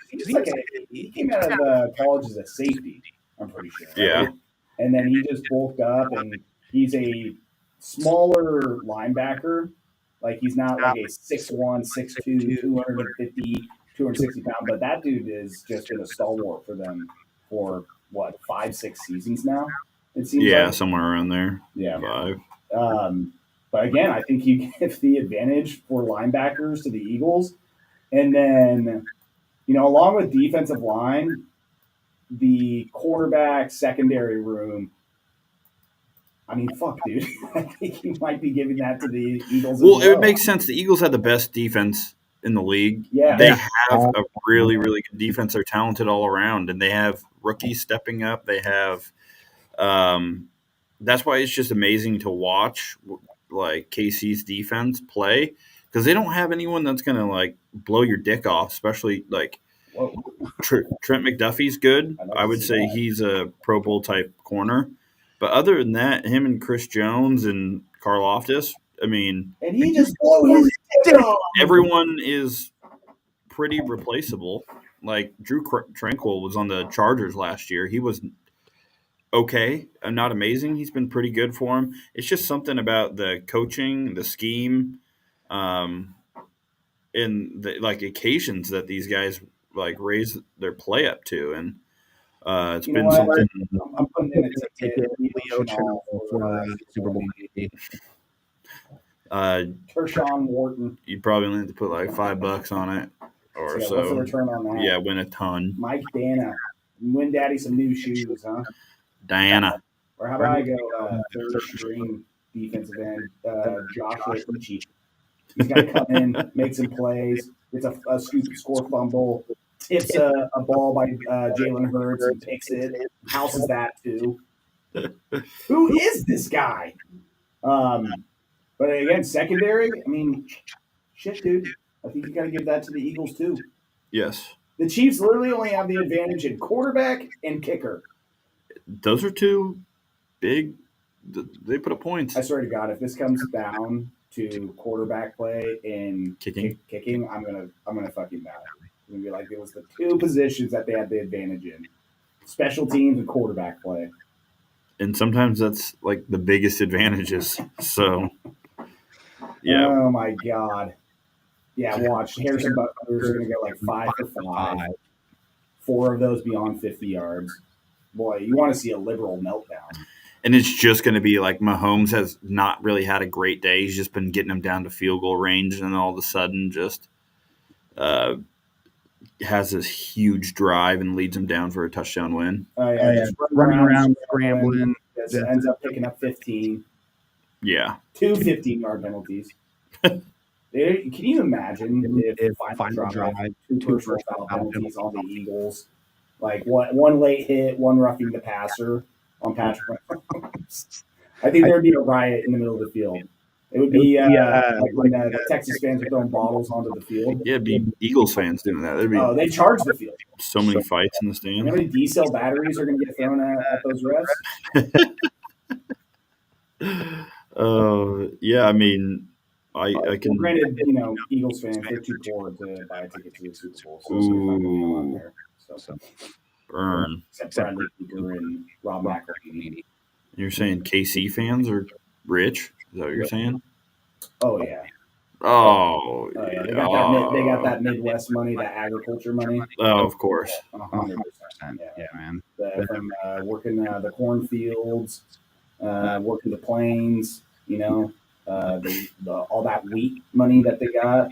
He came out of college as a safety, I'm pretty sure. Right? Yeah. And then he just bulked up, and he's a smaller linebacker. Like, he's not like a 6'1", 6'2", 250, 260 pound, but that dude is just been a stalwart for them for, 5-6 seasons now? It seems like. Somewhere around there. Yeah. 5. But again, I think you give the advantage for linebackers to the Eagles. And then, along with defensive line, the quarterback secondary room, I mean, fuck, dude. I think you might be giving that to the Eagles as well. It would make sense. The Eagles have the best defense in the league. Yeah. They have a really, really good defense. They're talented all around, and they have rookies stepping up. They have that's why it's just amazing to watch, like, KC's defense play, because they don't have anyone that's going to, blow your dick off, especially, Trent McDuffie's good. I would say he's a Pro Bowl type corner. But other than that, him and Chris Jones and Karlaftis, I mean. And he just blew his dick off. Everyone is pretty replaceable. Like, Drew Tranquil was on the Chargers last year. He was okay, not amazing. He's been pretty good for him. It's just something about the coaching, the scheme, and the occasions that these guys raise their play up to, and it's been something. I'm putting in a ticket Leo channel for Super Bowl. Tershawn Wharton. You'd probably only have to put $5 on it or so. What's the return on that? Yeah, win a ton. Mike Dana, win Daddy some new shoes, huh? Diana. Or how about I go third string defensive end, Joshua Uche. He's got to come in, make some plays. It's a scoop, score fumble, tips a ball by Jalen Hurts and picks it, houses that too. Who is this guy? But again, secondary, I mean, shit, dude. I think you got to give that to the Eagles too. Yes. The Chiefs literally only have the advantage in quarterback and kicker. Those are two big. They put up points. I swear to God, if this comes down to quarterback play and kicking, I'm gonna fucking die. I'm gonna be like, it was the two positions that they had the advantage in: special teams and quarterback play. And sometimes that's like the biggest advantages. So, yeah. Oh my God. Yeah, watch. Harrison Butler's going to go like 5 for 5. 4 of those beyond 50 yards. Boy, you want to see a liberal meltdown. And it's just going to be like Mahomes has not really had a great day. He's just been getting them down to field goal range, and all of a sudden just has this huge drive and leads them down for a touchdown win. Just running around, scrambling. Ends up picking up 15. Yeah. 2 15-yard penalties. Can you imagine if final drive, 2 personal foul penalties on the Eagles? Like one late hit, one roughing the passer on Patrick Mahomes. I think there would be a riot in the middle of the field. It would be like when the Texas fans are throwing bottles onto the field. Yeah, it'd be Eagles fans doing that. They charge the field. So many fights in the stand. You know how many D-cell batteries are going to get thrown at those refs? Yeah, I mean, I can. Granted, Eagles fans, they're too poor to buy a ticket to the Super Bowl. So burn. Except Bradley Cooper and Rob McElhenney. You're saying KC fans are rich? Is that what you're saying? Oh yeah. Oh yeah. They got that Midwest money, that agriculture money. Oh, of course. 100%. Yeah, man. From working the cornfields, working the plains, all that wheat money that they got.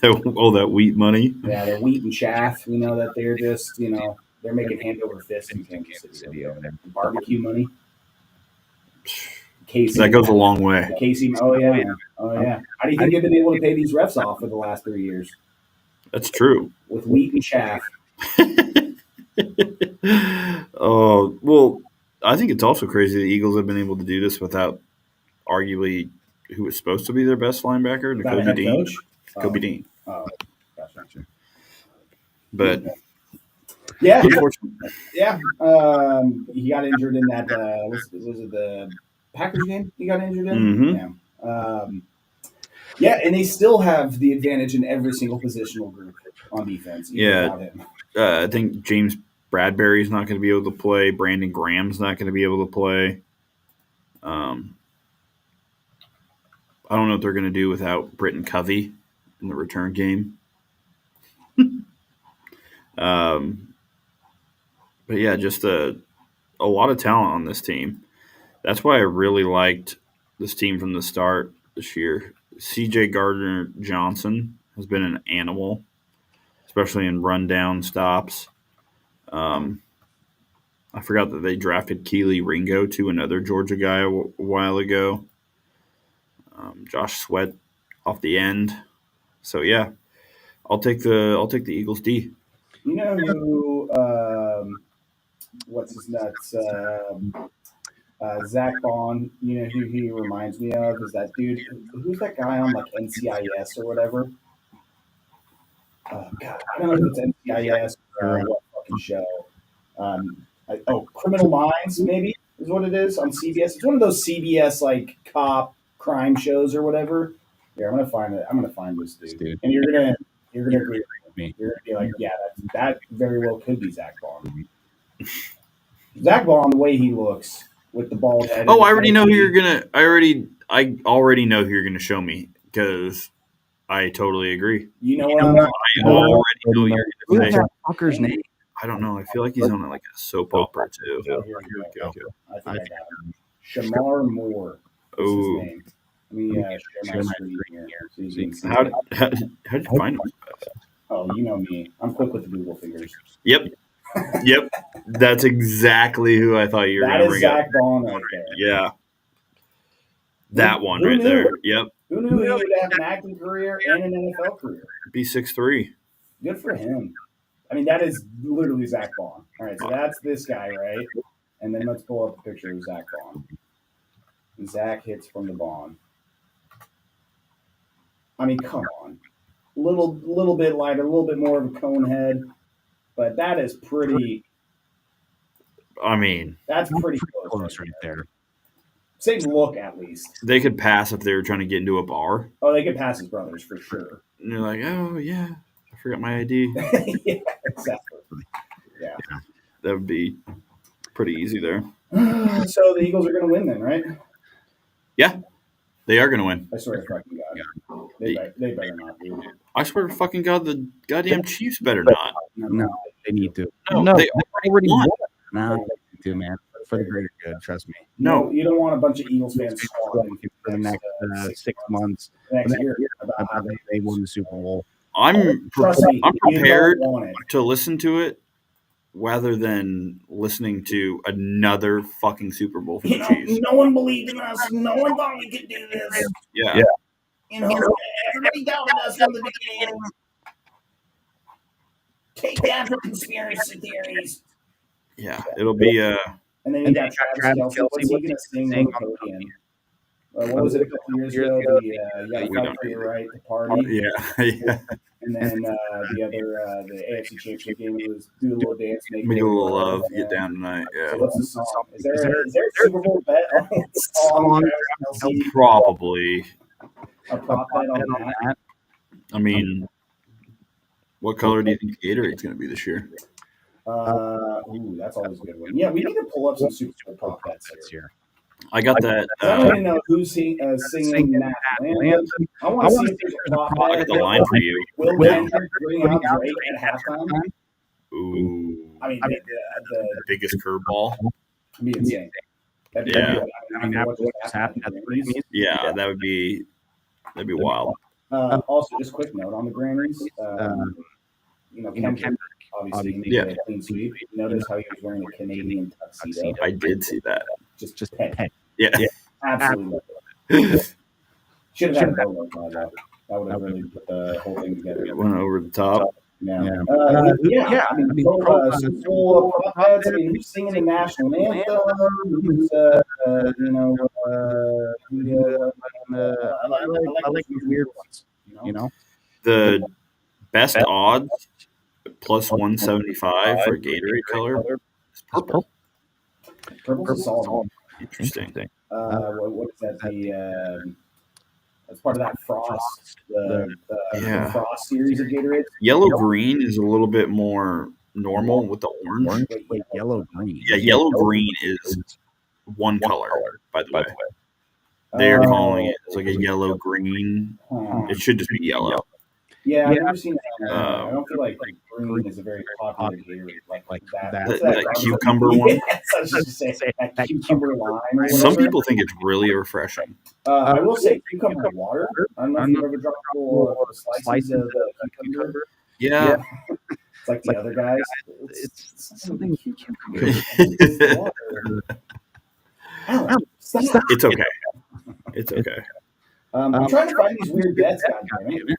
All that wheat money. Yeah, the wheat and chaff. That they're just they're making hand over fist in Kansas City over there. Barbecue money. Casey, that goes a long way. Casey, oh yeah. How do you think they've been able to pay these refs off for the last 3 years? That's true. With wheat and chaff. Oh well, I think it's also crazy the Eagles have been able to do this without arguably who was supposed to be their best linebacker, Nakobe Dean. Kobe Dean. Oh, gotcha. But yeah. He got injured in that. Was it the Packers game? He got injured in. Mm-hmm. Yeah, and they still have the advantage in every single positional group on defense. Yeah, I think James Bradbury's not going to be able to play. Brandon Graham's not going to be able to play. I don't know what they're going to do without Britton Covey in the return game. But yeah, just a lot of talent on this team. That's why I really liked this team from the start this year. C.J. Gardner-Johnson has been an animal, especially in rundown stops. I forgot that they drafted Keely Ringo to another Georgia guy a while ago. Josh Sweat off the end. So yeah, I'll take the Eagles D. You know who? What's his nuts? Zach Bond. You know who he reminds me of? Is that dude? Who's that guy on like NCIS or whatever? Oh God, I don't know if it's NCIS or what fucking show. Criminal Minds maybe is what it is on CBS. It's one of those CBS like cop crime shows or whatever. Yeah, I'm gonna find it. I'm gonna find this dude, and you're gonna agree with me. You're gonna be like, yeah, that very well could be Zach Bond. Zach Bond, the way he looks with the bald head. Oh, I already know who you're gonna. I already know who you're gonna show me because I totally agree. You know what? I already know you're Who's gonna say. that fucker's name? I don't know. I feel like he's on like a soap opera too. Here we go. I think I got him. Shamar Moore. Oh. Let me share my screen here. So you can see How did you find him? Oh, you know me. I'm quick with the Google fingers. Yep. That's exactly who I thought you were going to bring up. That is Zach Bond right there. Yeah. That one right there. Yep. Who knew he would have an acting career and an NFL career? Be 6'3". Good for him. I mean, that is literally Zach Vaughn. All right, so that's this guy, right? And then let's pull up a picture of Zach Vaughn. Zach hits from the Vaughn. I mean, come on. Little bit lighter, a little bit more of a cone head, but that is pretty. I mean, that's pretty close right there. Same look, at least. They could pass if they were trying to get into a bar. Oh, they could pass his brothers for sure. And you're like, oh yeah, I forgot my ID. Yeah, exactly. Yeah, that would be pretty easy there. So the Eagles are going to win then, right? Yeah, they are going to win. I swear to fucking God. They better not, dude. I swear to fucking God, the goddamn Chiefs better not. No, they need to. No, they already won. No, they need to, man. For the greater good, trust me. No, you don't want a bunch of Eagles fans squawking for the next 6 months. Next year about how they won the Super Bowl. I'm prepared to listen to it rather than listening to another fucking Super Bowl for the Chiefs. No one believed in us. No one thought we could do this. Yeah. Everybody doubted us from the beginning. Take that for conspiracy theories. Yeah, it'll be and then you got Travis Kelce. What's he going to sing on the podium? What was it a couple years ago? You got to fight for your right to party. Yeah. And then the AFC Championship game was do a little dance, make a little love, get down tonight. Yeah. So what's the song? Is there a Super Bowl bet on the song? Probably. A prop bet on that. I mean, what color do you think Gatorade's going to be this year? That's always a good one. Yeah, we need to pull up some Super Bowl prop bets here. I got that. I don't even know who's singing national anthem. I want to see if there's a prop bet. I got the line for you. Will Kendrick bring out Drake at halftime? Ooh. I mean, the biggest curveball. That'd be insane. Yeah. Yeah, that'd be wild. Also, just quick note on the Grammys. Kendrick obviously made a clean sweep. Notice how he was wearing a Canadian tuxedo. I did see that. Just pay. Yeah. Absolutely. Should have had a logo on that. That would have really put the whole thing together. It went over the top. Yeah. I mean, full prop bets. I mean, who's singing the national anthem? Who's, I like these weird ones. You know, the best odds plus 175 for Gatorade color is purple. Purple's solid. Interesting. What is that? That's part of that Frost, the Frost series of Gatorade. Yellow green is a little bit more normal with the orange. Wait, yellow green. Yeah, yellow green is one color, by the way. They're calling it like a yellow green. It should just be yellow. Yeah, I've never seen that. I don't feel like green is a very popular Gatorade like that. That cucumber one. Yes, I was just saying that cucumber lime. Some people think it's really refreshing. I will say cucumber water. I don't know if you've ever dropped little slices of cucumber. Yeah. It's like the other guys. It's something cucumber. It's okay. It's okay. I'm trying to find these weird bets, goddammit.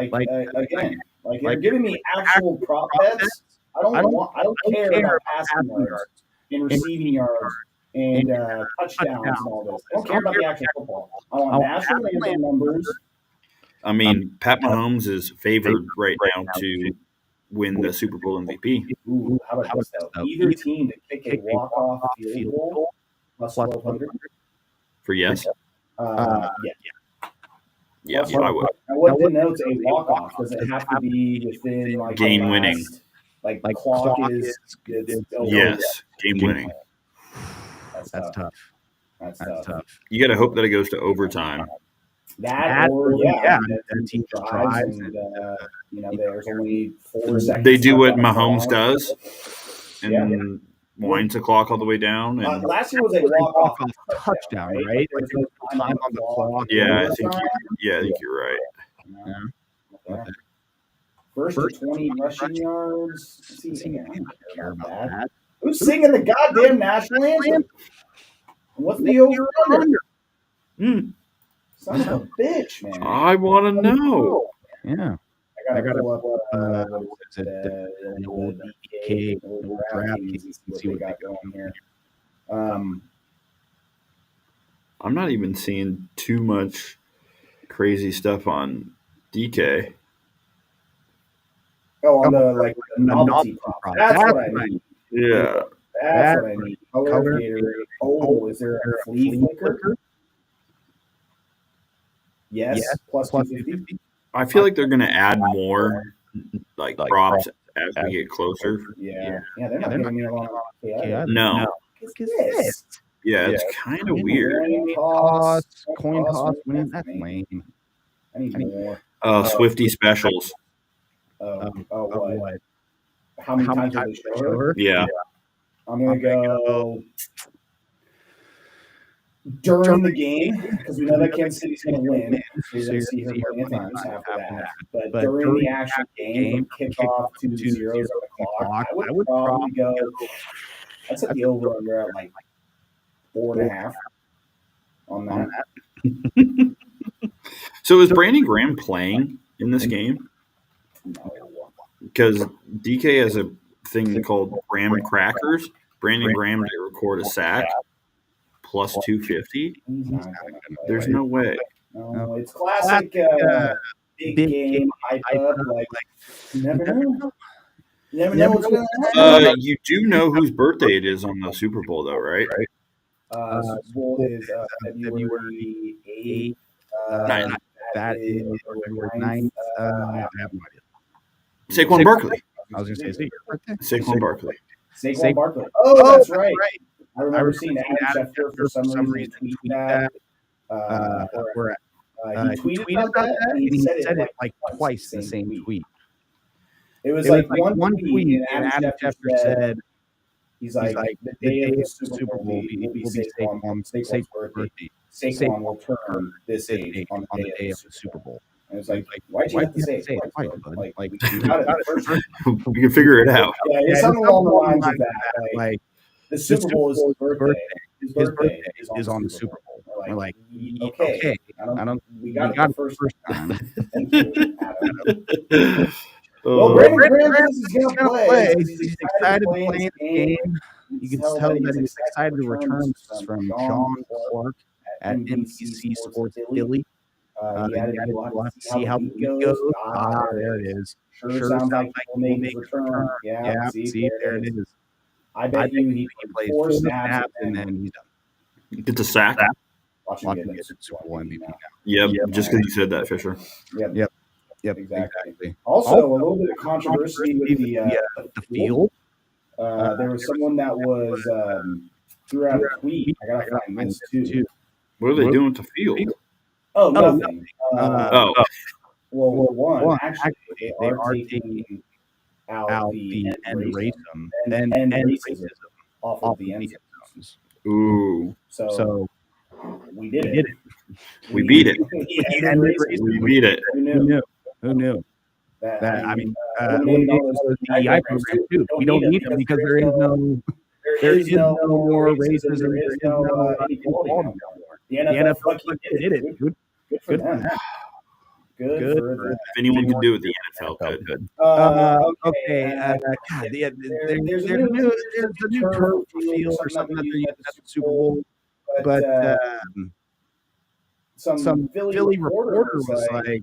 Like again, if you're giving me actual prop bets, I don't care about passing yards and receiving yards and touchdowns and all this. I don't care about the actual football. I want national anthem numbers. I mean, Pat Mahomes is favored right now to win the Super Bowl MVP. Ooh, how about this though? Either team to kick a walk-off field goal plus 1,200 for yes. Yeah, I would. And what denotes a walk-off? Does it have to be within like game winning? Like clock is yes, game winning. That's tough. That's tough. You got to hope that it goes to overtime. That team drives and there's only 4 seconds. They do what Mahomes does and winds the clock all the way down. And last year was a walk-off touchdown, right? Like time on the clock. Yeah, I think you're right. Yeah. First to 20 rushing yards. I don't care about that. Who's singing the goddamn national anthem? What's the over-under? Son of a bitch, man. I want to know. Yeah. I gotta pull up what is it, the old DK, old DraftKings, and see what they got going here. I'm not even seeing too much crazy stuff on DK. Oh, on the novelty prop. That's what I need. Yeah. That's what I need. Color Gatorade. Oh, is there a flea flicker? Yes. Plus 250. I feel like they're going to add more like props as we get closer. Yeah, they're not giving me a lot of No. What's this? Yeah, it's kind of weird. Coin toss, winning. That's lame. I need more. Swifty specials. What? How many times did they show her? Yeah. I'm going to go during the game, because we know that Kansas City's going to win. So you're going to see her plenty of times after that. But during the actual game, kickoff 2-0 on the clock, I would probably go, I'd set the over-under at like 4.5 on that. So is Brandon Graham playing in this game? No. Because DK has a thing called Graham Crackers. Brandon Graham to record a sack plus 250. There's no way. No, it's classic big game hype up. Like, you never know. You never know what's going to happen. You do know whose birthday it is on the Super Bowl, though, right? Super Bowl is February 8th. That is February 9th. I have no idea. Saquon Barkley. I was going to say Saquon Barkley. Saquon Barkley. Oh, that's right. I remember seeing Adam Schefter for some reason tweet that. He tweeted about that, and he said it like twice in the same tweet. It was like one tweet, and Adam Schefter said, he's like, the day of the Super Bowl will be Saquon's birthday. Saquon will turn this age on the day of the Super Bowl. And it's like, why'd you have to say it twice, bud? Like, you got it first. We can figure it out. Yeah, it's something along the lines of that. Like, the Super Bowl is his birthday. His birthday is on the Super Bowl. We're like, okay. We got it the first time. Thank you, Adam. Well, Brandon Graham is going to play. He's excited to play in the game. You can tell that he's excited to return from Sean Clark at NBC Sports Philly. We'll have to see how it goes. There it is. Sure sounds like he'll make his return. Yeah, see, there it is. I bet you he plays 4 snaps and then he's done. Gets a sack. Watch him get the Super Bowl MVP now. Yep, just because you said that, Fisher. Yep, exactly. Also, a little bit of controversy with the field. There was someone that was threw out a tweet. I gotta find this too. What are they doing with the field? Oh, nothing. Well, one, actually, they are taking out the end racism off of the end zones. Ooh. So we did it. We beat it. We beat it. Who knew? That I mean, the DEI program too. We don't need them because there is no more racism. There is no inequality anymore. The NFL fucking did it. Good for them. Good for them. If anyone can do it, the NFL could. Okay. There's a new turf field or something that they used at the Super Bowl, but some Philly reporter was like,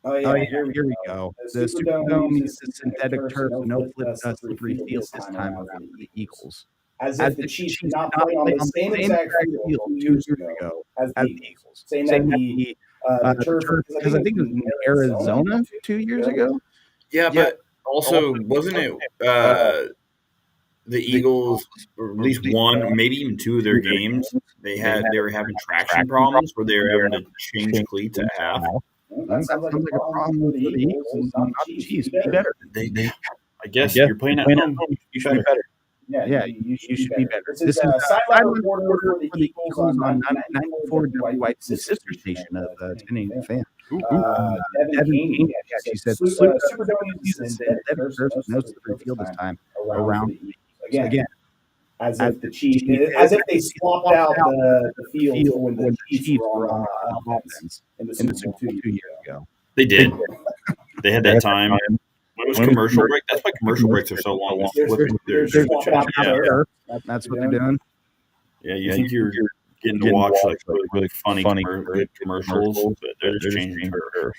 "Oh yeah, here we go. The Superdome uses synthetic turf, no slippery field this time around the Eagles." As if the Chiefs did not play on the same exact field 2 years ago as the Eagles. Saying that the turf, because I think it was in Arizona 2 years ago. Yeah, but also wasn't it the Eagles, or at least one, maybe even 2 of their games, they were having traction problems where they were having to change cleats at half. That sounds like a problem with the Eagles, not the Chiefs. Be better. I guess you're playing at home. You should be better. Yeah, you should be better. This is a sideline reporter for the Eagles on 94 WY's sister station of 1080 fan. Devin King, she said, Superdome uses synthetic turf, no slippery field this time around the Eagles. Again, as if they swapped out the field when the Chiefs were on offense in the Super Bowl 2 years ago. They did. They had that time. When it was commercial break, that's why commercial breaks are so long. They're swapping out the turf. That's what they're doing. Yeah, you think you're getting to watch like really funny good commercials, but they're just changing turf.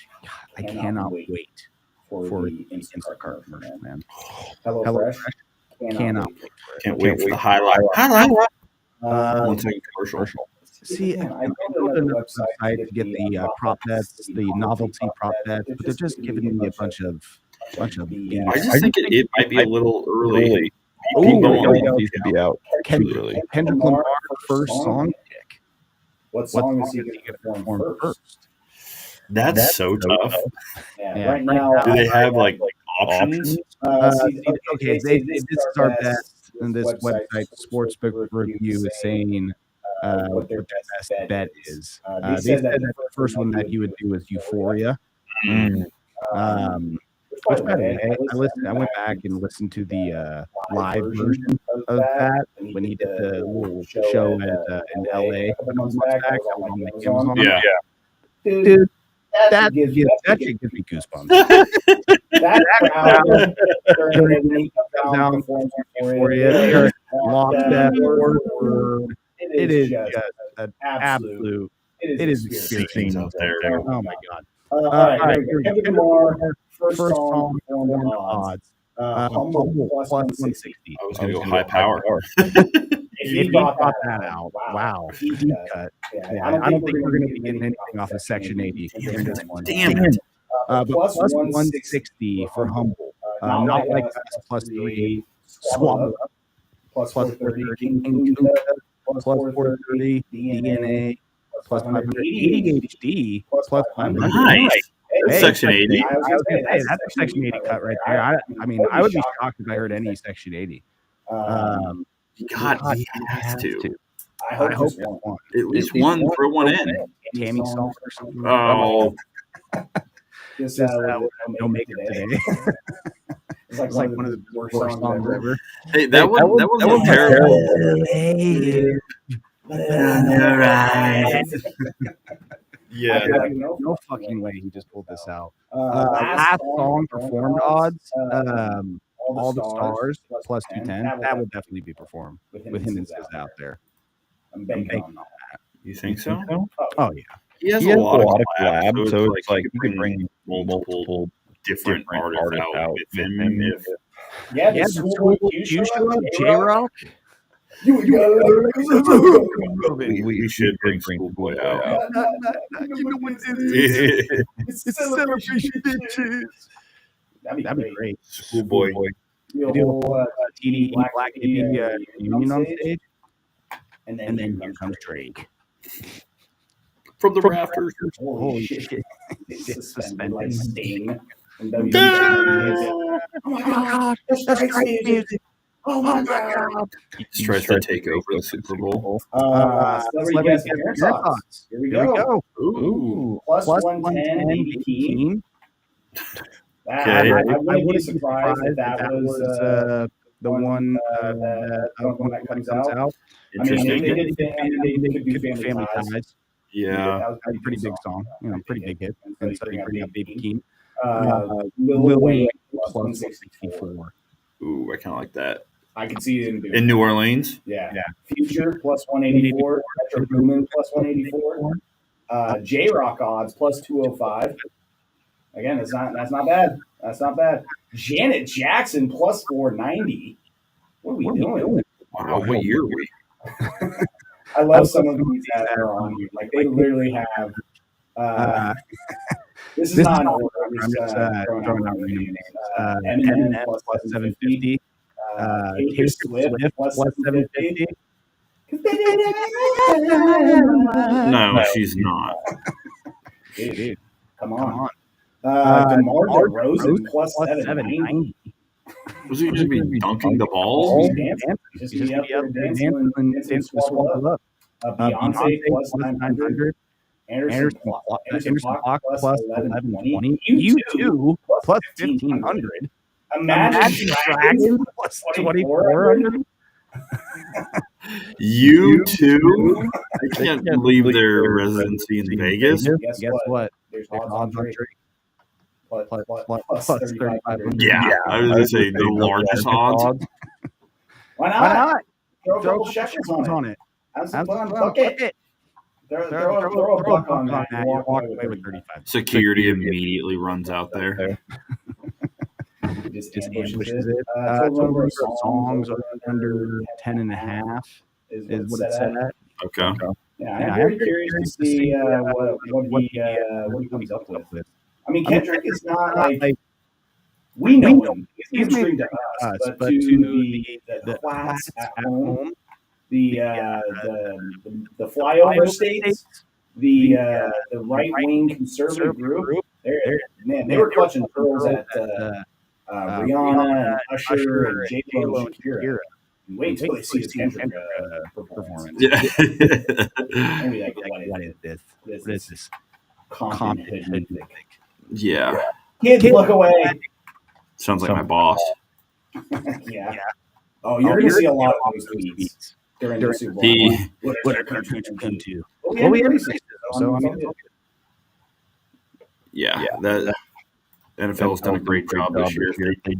I cannot wait for the Instacart commercial, man. Hello Fresh. Cannot wait for it. Can't wait for the highlight. 1 second commercial. See, I go to the website to get the prop bets, the novelty prop bets, but they're just giving me a bunch of BS. I just think it might be a little early. Needs to be out. Kendrick Lamar first song pick. What song is he going to perform first? That's so tough. Yeah. Right now, do they have like options? Okay, this is our best, and this website, Sportsbook Review, is saying what their best bet is. They said that the first one that he would do was Euphoria. Which, by the way, I went back and listened to the live version of that when he did the little show in LA a couple months back. That was on the Amazon. Yeah. Dude, that should give me goosebumps. That crowd during the down Euphoria, they are locked that word. It is just an absolute. It is experiencing out there. Oh my God. All right, here we go. Kendrick Lamar, first song performed odds. Humble plus 160. I was going to go high power. If you brought that out, wow. Deep cut. Yeah, I don't think we're going to be getting anything off of Section 80 in this one. Damn it. But plus 160 for Humble. Not like plus 3. Swallow. Plus 430. King plus 430. DNA. Plus 500. 80 HD. Plus 500. Nice. Hey, Section 80. Hey, that's a Section 80 cut right there. I mean, I would be shocked if I heard any Section 80. God, he has to. I hope one. At least one. Throw one in. Tammy song or something. Oh. Just no make it today. It's like one of the worst songs ever. Hey, that was terrible. Yeah. No fucking way he just pulled this out. Last song performed odds. All the stars plus 210. That would definitely be performed with him and Sis out there. I'm banking on that. You think so? Oh yeah. He has a lot of collabs, so it's like you can bring multiple different artists out with him. Yeah, the school you show up, J-Rock. We should bring Schoolboy out. It's a celebration, bitches. That'd be great. Schoolboy. Do a whole TD Black Union on stage, and then here comes Drake. From the rafters. Holy shit. Suspended like Sting. Oh my God. That's Drake music. Oh my God. He tries to take over the Super Bowl. Celebrity guest appearance. Here we go. Ooh. Plus 110 BB Keem. Okay. I wouldn't be surprised if that was the one that comes out. I mean, they could do Family Ties. Yeah. That was a pretty big song. Pretty big hit. And so you bring up Baby Keem. Lil Wayne plus 164. Ooh, I kind of like that. I can see it in New Orleans. Yeah. Future plus 184. Metro Boomin plus 184. J-Rock odds plus 205. Again, that's not bad. That's not bad. Janet Jackson plus 490. What are we doing? Wow, what year are we? I love some of these that are on here. Like they literally have. This is not an order. I'm just throwing out names. Eminem plus 750. Taylor Swift plus 750. No, she's not. Dude, come on. DeMar DeRozan plus 790. Was he just be dunking the ball? Just be up there dancing and swallow up. Beyonce plus 900. Anderson Paak plus 1120. U2 plus 1500. Imagine Dragons plus 2400. U2? I can't believe their residency in Vegas. Guess what? There's odds on Drake. plus 3,500. Yeah, I was going to say the largest odds. Why Why not? not? Throw a Throw couple shekels on it. Have some fun. Buck Bucket. it. Throw a buck on that. You walk away with 35. Security immediately runs out there. Just ambushes it. Total number of songs under 10 and a half is what it's set at. Okay. Yeah, I'm very curious to see what he comes up with. I mean, Kendrick is not like we know him. He's mainstream to us, but to the class at home, the flyover states, the right wing conservative group, they were clutching pearls at Rihanna and Usher and J-Lo and Shakira. Wait till they see his Kendrick performance. Yeah. Maybe like, what is this? Compton music. Yeah. Kids, look away. Sounds like my boss. Yeah. Oh, you're going to see a lot of those tweets during the Super Bowl. What our country come to? Well, we have racism, so I mean, yeah, that NFL has done a great job this year. They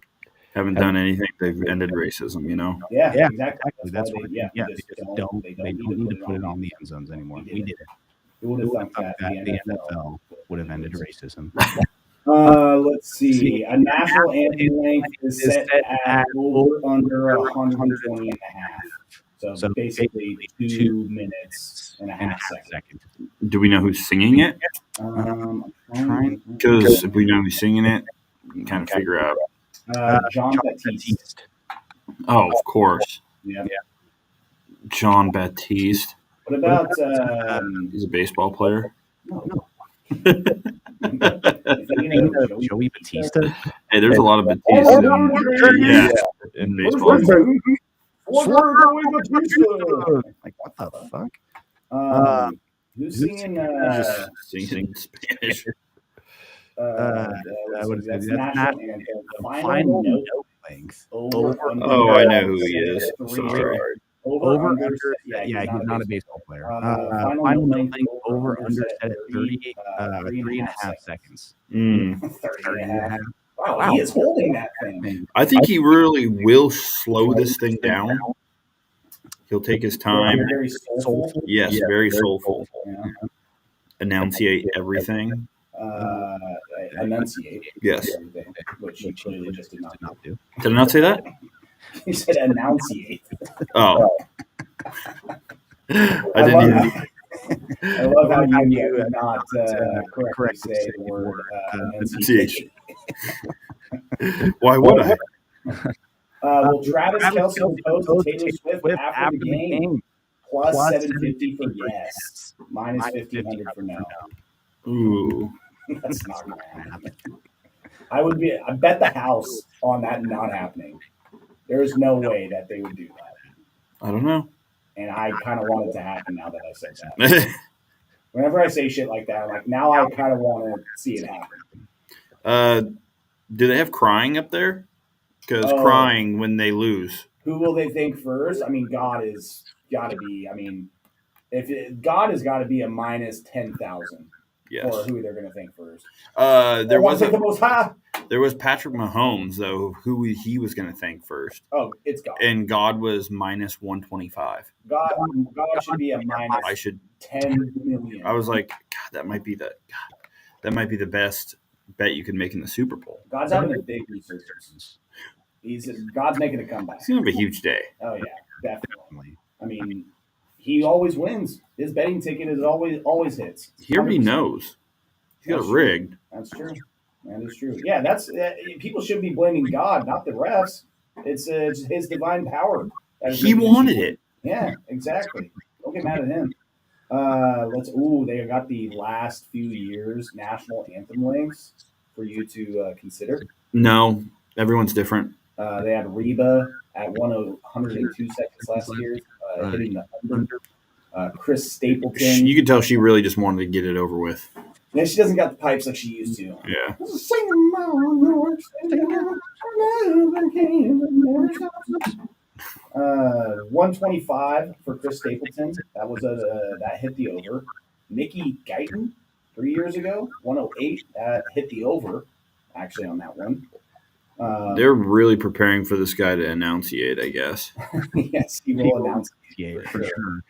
haven't done anything. They've ended racism, you know? Yeah, exactly. That's why they just don't need to put it on the end zones anymore. We did it. Who would have thought that the NFL would have ended racism? Let's see. A national anthem length is set at under 120 and a half. So basically 2 minutes and a half seconds. Do we know who's singing it? Because if we know who's singing it, we can kind of figure out. John Baptiste. Oh, of course. Yeah. John Baptiste. What about he's a baseball player? No. Joey Batista? Hey, there's a lot of Batistas in baseball. Like, what the fuck? Who's singing? Just singing in Spanish. What is that? That's national anthem. Final note length. Oh, I know who he is. Sorry. Over under. Yeah, he's not a baseball player. Final length over under set at 3.5 seconds. 30.5. Wow, he is holding that thing. I think he really will slow this thing down. He'll take his time. Very soulful. Yes, very soulful. Yeah. Enunciate everything. Enunciate. Yes. Everything, which he clearly just did not do. Did I not say that? You said enunciate. Oh. I didn't even. I love how you did not correctly say the word enunciation. Why would I? Well, Travis Kelce proposed to Taylor Swift after the game. Plus 750 for yes. Minus 1,500 for no. Ooh. That's not going to happen. I bet the house on that not happening. There's no way that they would do that. I don't know. And I kind of want it to happen now that I said that. Whenever I say shit like that, I'm like, now I kind of want to see it happen. Do they have crying up there? Because crying when they lose. Who will they think first? I mean, God has got to be. I mean, God has got to be a minus 10,000. Yes. Or who they're going to think first. There was the most high. There was Patrick Mahomes though, who he was going to think first. Oh, it's God. And God was minus 125. God should be a minus 10 million. I was like, God, that might be the best bet you could make in the Super Bowl. God's having a big resurgence. God's making a comeback. He's going to have a huge day. Oh yeah, definitely. I mean, he always wins. His betting ticket is always hits. He already knows. He got it rigged. That's true. That is true. Yeah, people should be blaming God, not the refs. It's his divine power. He wanted it. Yeah, exactly. Don't get mad at him. They got the last few years national anthem links for you to consider. No, everyone's different. They had Reba at 102 seconds last year, hitting the under. Chris Stapleton. You could tell she really just wanted to get it over with. Yeah, she doesn't got the pipes like she used to. Yeah. 125 for Chris Stapleton. That was that hit the over. Nikki Guyton 3 years ago, 108. That hit the over. actually, on that one. They're really preparing for this guy to enunciate, I guess. Yes, he will announce it for sure.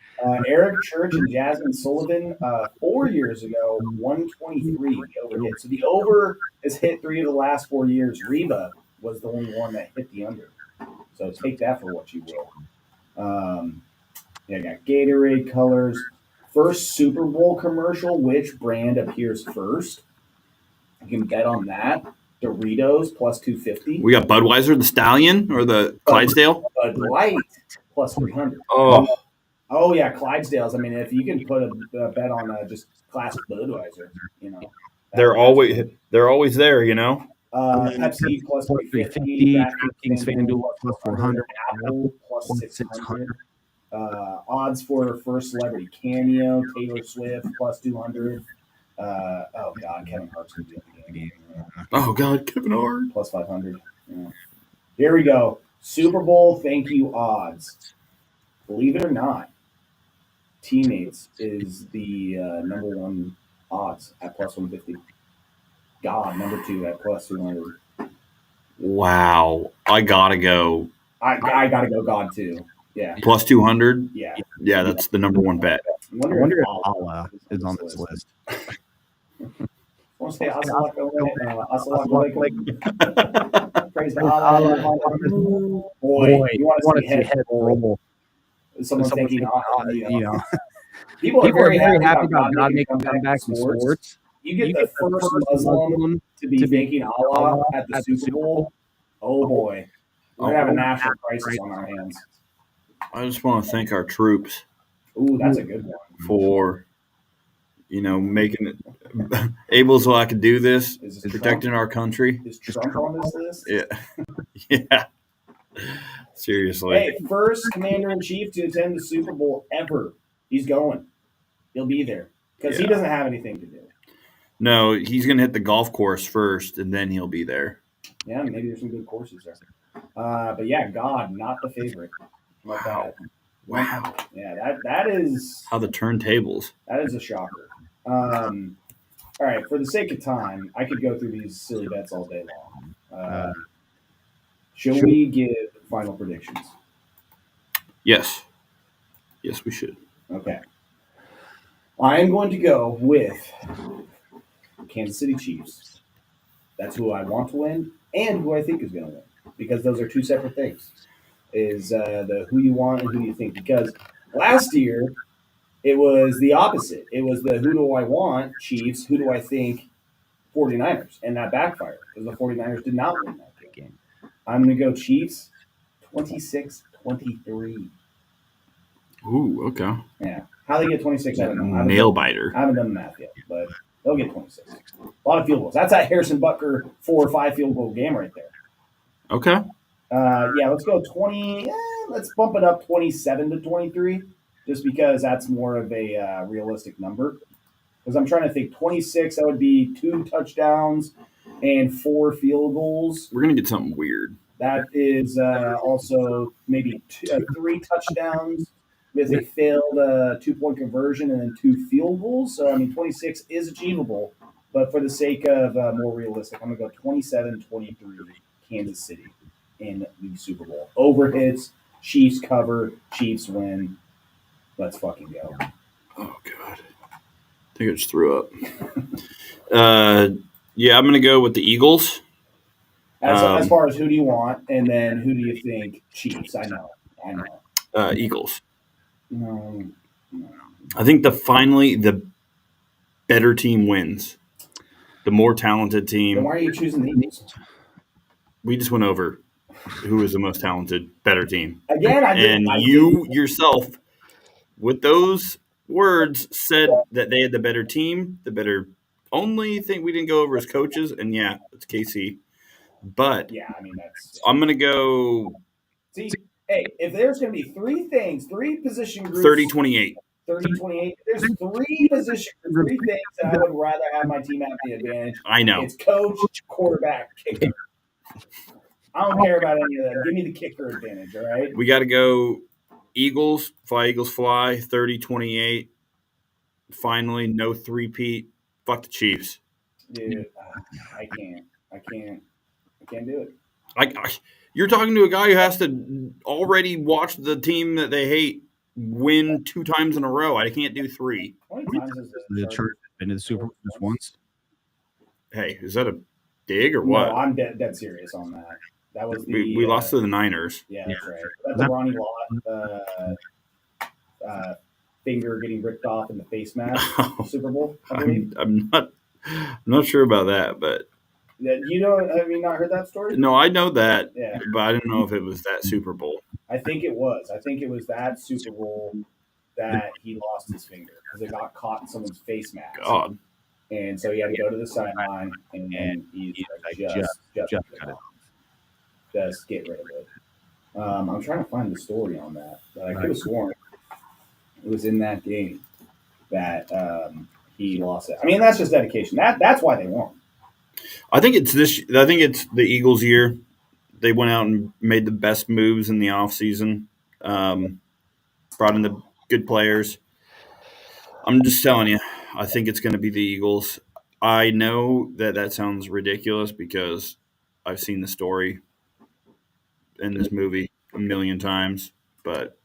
Eric Church and Jasmine Sullivan, 4 years ago, 123 the over hit. So the over has hit 3 of the last 4 years. Reba was the only one that hit the under. So take that for what you will. I got Gatorade colors. First Super Bowl commercial, which brand appears first? You can bet on that. Doritos plus 250. We got Budweiser, the Stallion, or the Clydesdale. Bud Light plus 300. Oh yeah, Clydesdales. I mean, if you can put a bet on just classic Budweiser, they're always there, Pepsi plus 350, DraftKings FanDuel plus 400, Apple plus 600. Odds for first celebrity cameo, Taylor Swift plus 200. Oh God, Kevin Hart's gonna be in the game. Oh God, Kevin Hart plus 500. Yeah. Here we go. Super Bowl thank you odds. Believe it or not, Teammates is the number 1 odds at plus 150. God, number 2 at plus 200. Wow, I gotta go. I gotta go God too. Yeah. Plus 200. Yeah. Yeah, that's the number 1 bet. I wonder if Allah is on this list. Want to say assalamu alaikum? Praise Allah. Boy, you want to see head roll. Someone thinking, people are very happy about God making comebacks in sports. You get the first Muslim to be thanking Allah at the Super Bowl. Oh boy, we're gonna have a national crisis on our hands. I just want to thank our troops. Ooh, that's a good one. For making it able so I could do this, protecting Trump? our country. Is Trump on this list? Yeah. Yeah. Seriously. Hey, first commander-in-chief to attend the Super Bowl ever. He's going. He'll be there. Because he doesn't have anything to do. No, he's going to hit the golf course first, and then he'll be there. Yeah, maybe there's some good courses there. But yeah, God, not the favorite. Wow. Yeah, that is... How the turntables. That is a shocker. All right, for the sake of time, I could go through these silly bets all day long. Should we give final predictions? Yes. Yes, we should. Okay. I am going to go with Kansas City Chiefs. That's who I want to win and who I think is going to win, because those are two separate things. Is the who you want and who you think. Because last year, it was the opposite. It was the who do I want, Chiefs, who do I think, 49ers. And that backfired because the 49ers did not win that game. I'm going to go Chiefs 26-23. Ooh, okay. Yeah. How they get 26, I don't know. Nail biter. I haven't done the math yet, but they'll get 26. A lot of field goals. That's that Harrison Butker 4 or 5 field goal game right there. Okay. Yeah, let's go 20. Let's bump it up 27-23, just because that's more of a realistic number. Because I'm trying to think 26, that would be 2 touchdowns and 4 field goals. We're going to get something weird. That is also maybe 3 touchdowns with a failed 2-point conversion and then 2 field goals. So, 26 is achievable. But for the sake of more realistic, I'm going to go 27-23 Kansas City in the Super Bowl. Overhits, Chiefs cover, Chiefs win. Let's fucking go. Oh, God. I think I just threw up. Yeah, I'm going to go with the Eagles. As far as who do you want, and then who do you think? Chiefs, I know. Eagles. No. I think the better team wins. The more talented team. Then why are you choosing the Eagles? We just went over who is the most talented, better team. Again, you yourself, with those words, said that they had the better team. The better only thing we didn't go over is coaches, and yeah, it's KC. But yeah, that's. I'm gonna go. See, hey, if there's gonna be 3 position groups, 30-28. 30-28. There's 3 position groups, 3 things that I would rather have my team have the advantage. I know. It's coach, quarterback, kicker. I don't care about any of that. Give me the kicker advantage, all right? We got to go Eagles, fly, 30-28. Finally, no 3-peat. Fuck the Chiefs. Dude, I can't. I can't do it. You're talking to a guy who has to already watch the team that they hate win 2 times in a row. I can't do 3. How many times has The Chargers been to the Super Bowl just once? Hey, is that a dig or No, what? I'm dead serious on that. That was the we lost to the Niners. Yeah, that's right. That's the Ronnie Lott finger getting ripped off in the face mask Super Bowl, I believe. I'm not sure about that, but have you not heard that story? No, I know that, yeah, but I didn't know if it was that Super Bowl. I think it was. I think it was that Super Bowl that he lost his finger because it got caught in someone's face mask. God. And so he had to go to the sideline, and he's like, just cut it off. Just get rid of it. I'm trying to find the story on that, but I could have sworn it was in that game that he lost it. I mean, that's just dedication. That's why they won. I think it's the Eagles' year. They went out and made the best moves in the offseason, brought in the good players. I'm just telling you, I think it's going to be the Eagles. I know that sounds ridiculous because I've seen the story in this movie a million times, but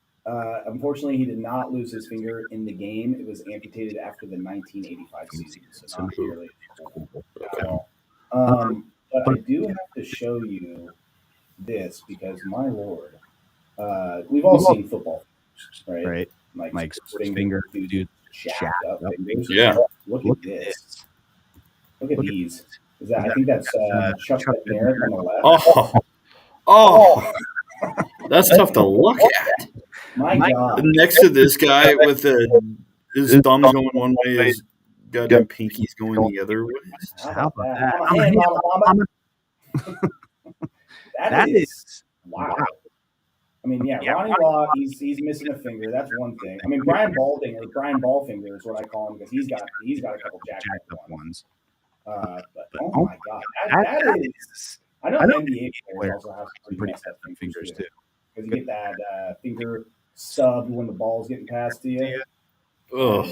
unfortunately, he did not lose his finger in the game. It was amputated after the 1985 season, so not nearly at all. But I do have to show you this because, my lord, we've all seen football, right? Mike's finger, dude, jacked up fingers. Yeah. Look at this. Look at these. Is that? I think that's Chuck Bednarik on the left. Oh, that's tough to look at. My God. Next to this guy with his thumbs going one way, his goddamn pinky's going the other way. How about that? That is wow. I mean, yeah, Ronnie Lott, he's missing a finger. That's one thing. I mean, Brian Ballfinger is what I call him because he's got a couple jacked up ones. But oh my God, that is. I know NBA players also have pretty messed up fingers too, because you get that finger stub when the ball's getting passed to you. Ugh.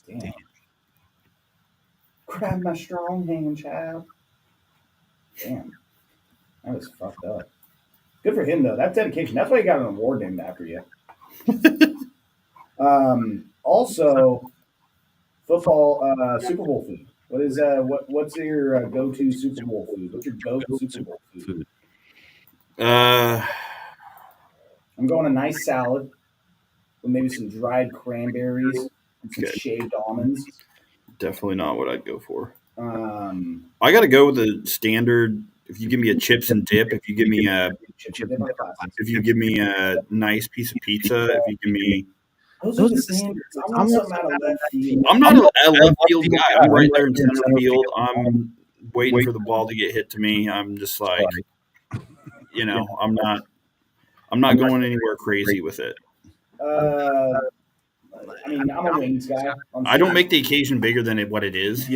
Damn. Grab my strong hand, child. Damn, that was fucked up. Good for him though. That's dedication. That's why you got an award named after you. Also, football Super Bowl food. What's your go-to Super Bowl food? What's your go-to Super Bowl food? I'm going a nice salad with maybe some dried cranberries and some shaved almonds. Definitely not what I'd go for. I got to go with the standard. If you give me a chips and dip, if you give me a nice piece of pizza, if you give me. Those are the standards. I'm not a left field guy. I'm right there in center field. I'm waiting for the ball to get hit to me. I'm just like, I'm not going anywhere crazy with it. I mean, I'm a wings guy. I don't make the occasion bigger than what it is.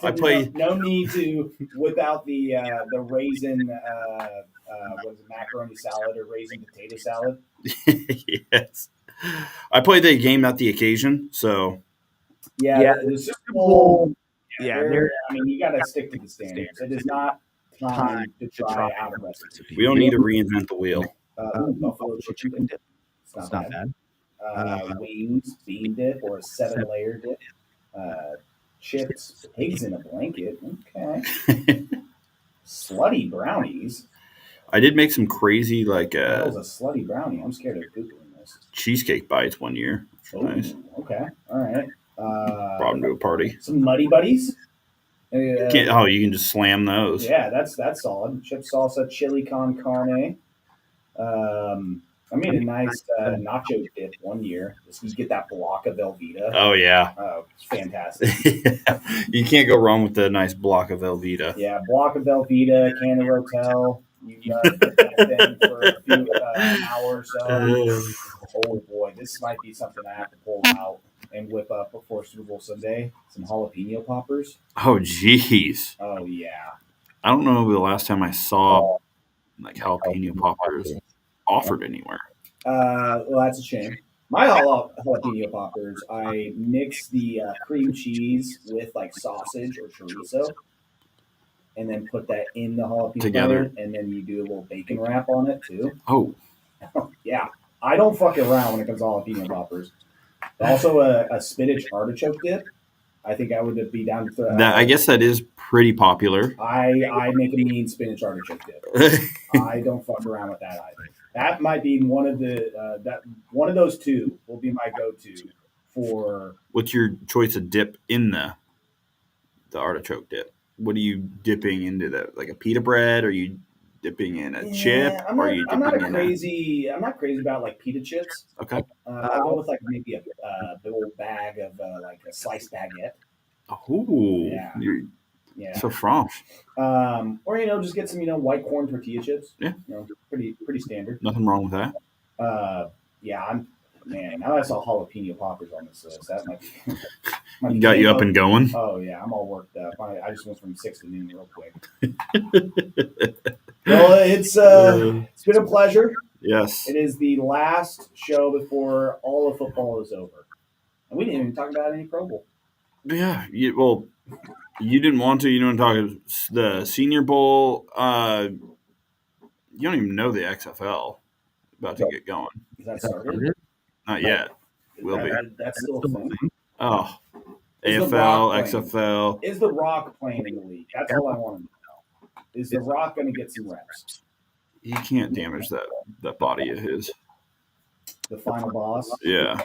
I play. No need to whip out the raisin. What is it, macaroni salad or raisin potato salad? Yes. I play the game, not the occasion. So, the Super Bowl. I mean, you got to stick to the standards. It is not time to try out a recipe. We don't need to reinvent the wheel. Buffalo chicken dip. It's not bad. Wings, bean dip, or a 7-layer dip. Chips, pigs in a blanket. Okay. Slutty brownies. I did make some crazy that was a slutty brownie. I'm scared of Googling this. Cheesecake bites one year. Nice. Okay. All right. Brought them to a party. Some Muddy Buddies. You can just slam those. Yeah, that's solid. Chip salsa, chili con carne. I made a nice nacho dip one year. You get that block of Velveeta. Oh, yeah. It's fantastic. You can't go wrong with the nice block of Velveeta. Yeah, block of Velveeta, can of Rotel. You put that in for a few an hour or so. Oh, boy. This might be something I have to pull out and whip up before Super Bowl Sunday. Some jalapeno poppers. Oh, jeez. Oh, yeah. I don't know the last time I saw jalapeno poppers offered anywhere. Well, that's a shame. My jalapeno poppers, I mix the cream cheese with sausage or chorizo, and then put that in the jalapeno Together. powder, and then you do a little bacon wrap on it too. Oh, Yeah, I don't fuck around when it comes to jalapeno poppers. Also, a spinach artichoke dip. I think I would be down to I guess that is pretty popular. I make a mean spinach artichoke dip. I don't fuck around with that either. That might be one of those two will be my go-to for. What's your choice of dip in the artichoke dip? What are you dipping into that? Like a pita bread? Are you dipping in a chip? I'm not crazy about like pita chips. Okay. I'll go with like maybe a big old bag of like a sliced baguette. Oh, Yeah. Yeah. So French. Or just get some white corn tortilla chips. Yeah. Pretty standard. Nothing wrong with that. Yeah, now that I saw jalapeno poppers on this list, that might be got you up and going. Oh yeah, I'm all worked up. I just went from 6 to noon real quick. Well, it's been a pleasure. Yes. It is the last show before all of football is over, and we didn't even talk about any Pro Bowl. Yeah. You didn't want to. You don't talk the Senior Bowl. You don't even know the XFL about to get going. Is that started? Not yet. Will be. That's still a thing. Oh, Is AFL, XFL. Is The Rock playing in the league? That's all I want to know. Is The Rock going to get some reps? He can't damage that body of his. The final boss? Yeah.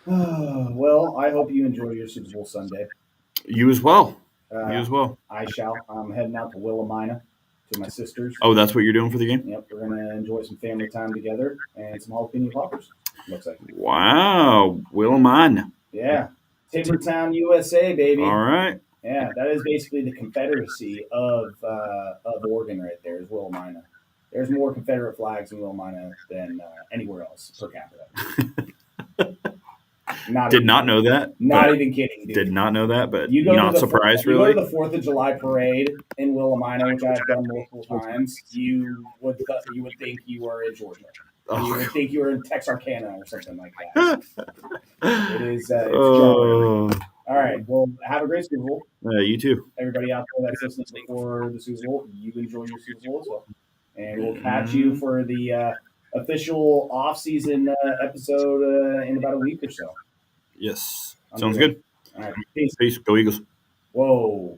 Well, I hope you enjoy your Super Bowl Sunday. You as well. You as well. I shall. I'm heading out to Willamina to my sisters. Oh, that's what you're doing for the game? Yep. We're going to enjoy some family time together and some jalapeno poppers. Looks like. Wow. Willamina. Yeah. Timbertown, USA, baby. All right. Yeah, that is basically the Confederacy of Oregon right there, is Willamina. There's more Confederate flags in Willamina than anywhere else per capita. Did not know that. Not even kidding, dude. Did not know that, but you not surprised, really. You go to the 4th of July parade in Willamina, which I've done multiple times. You would think you were in Georgia. Oh. You would think you were in Texarkana or something like that. It is. All right. Well, have a great Super Bowl. You too. Everybody out there that's listening before the Super Bowl, you enjoy your Super Bowl as well. And we'll catch you for the official off-season episode in about a week or so. Yes. Sounds good. All right. Peace. Peace. Go Eagles. Whoa.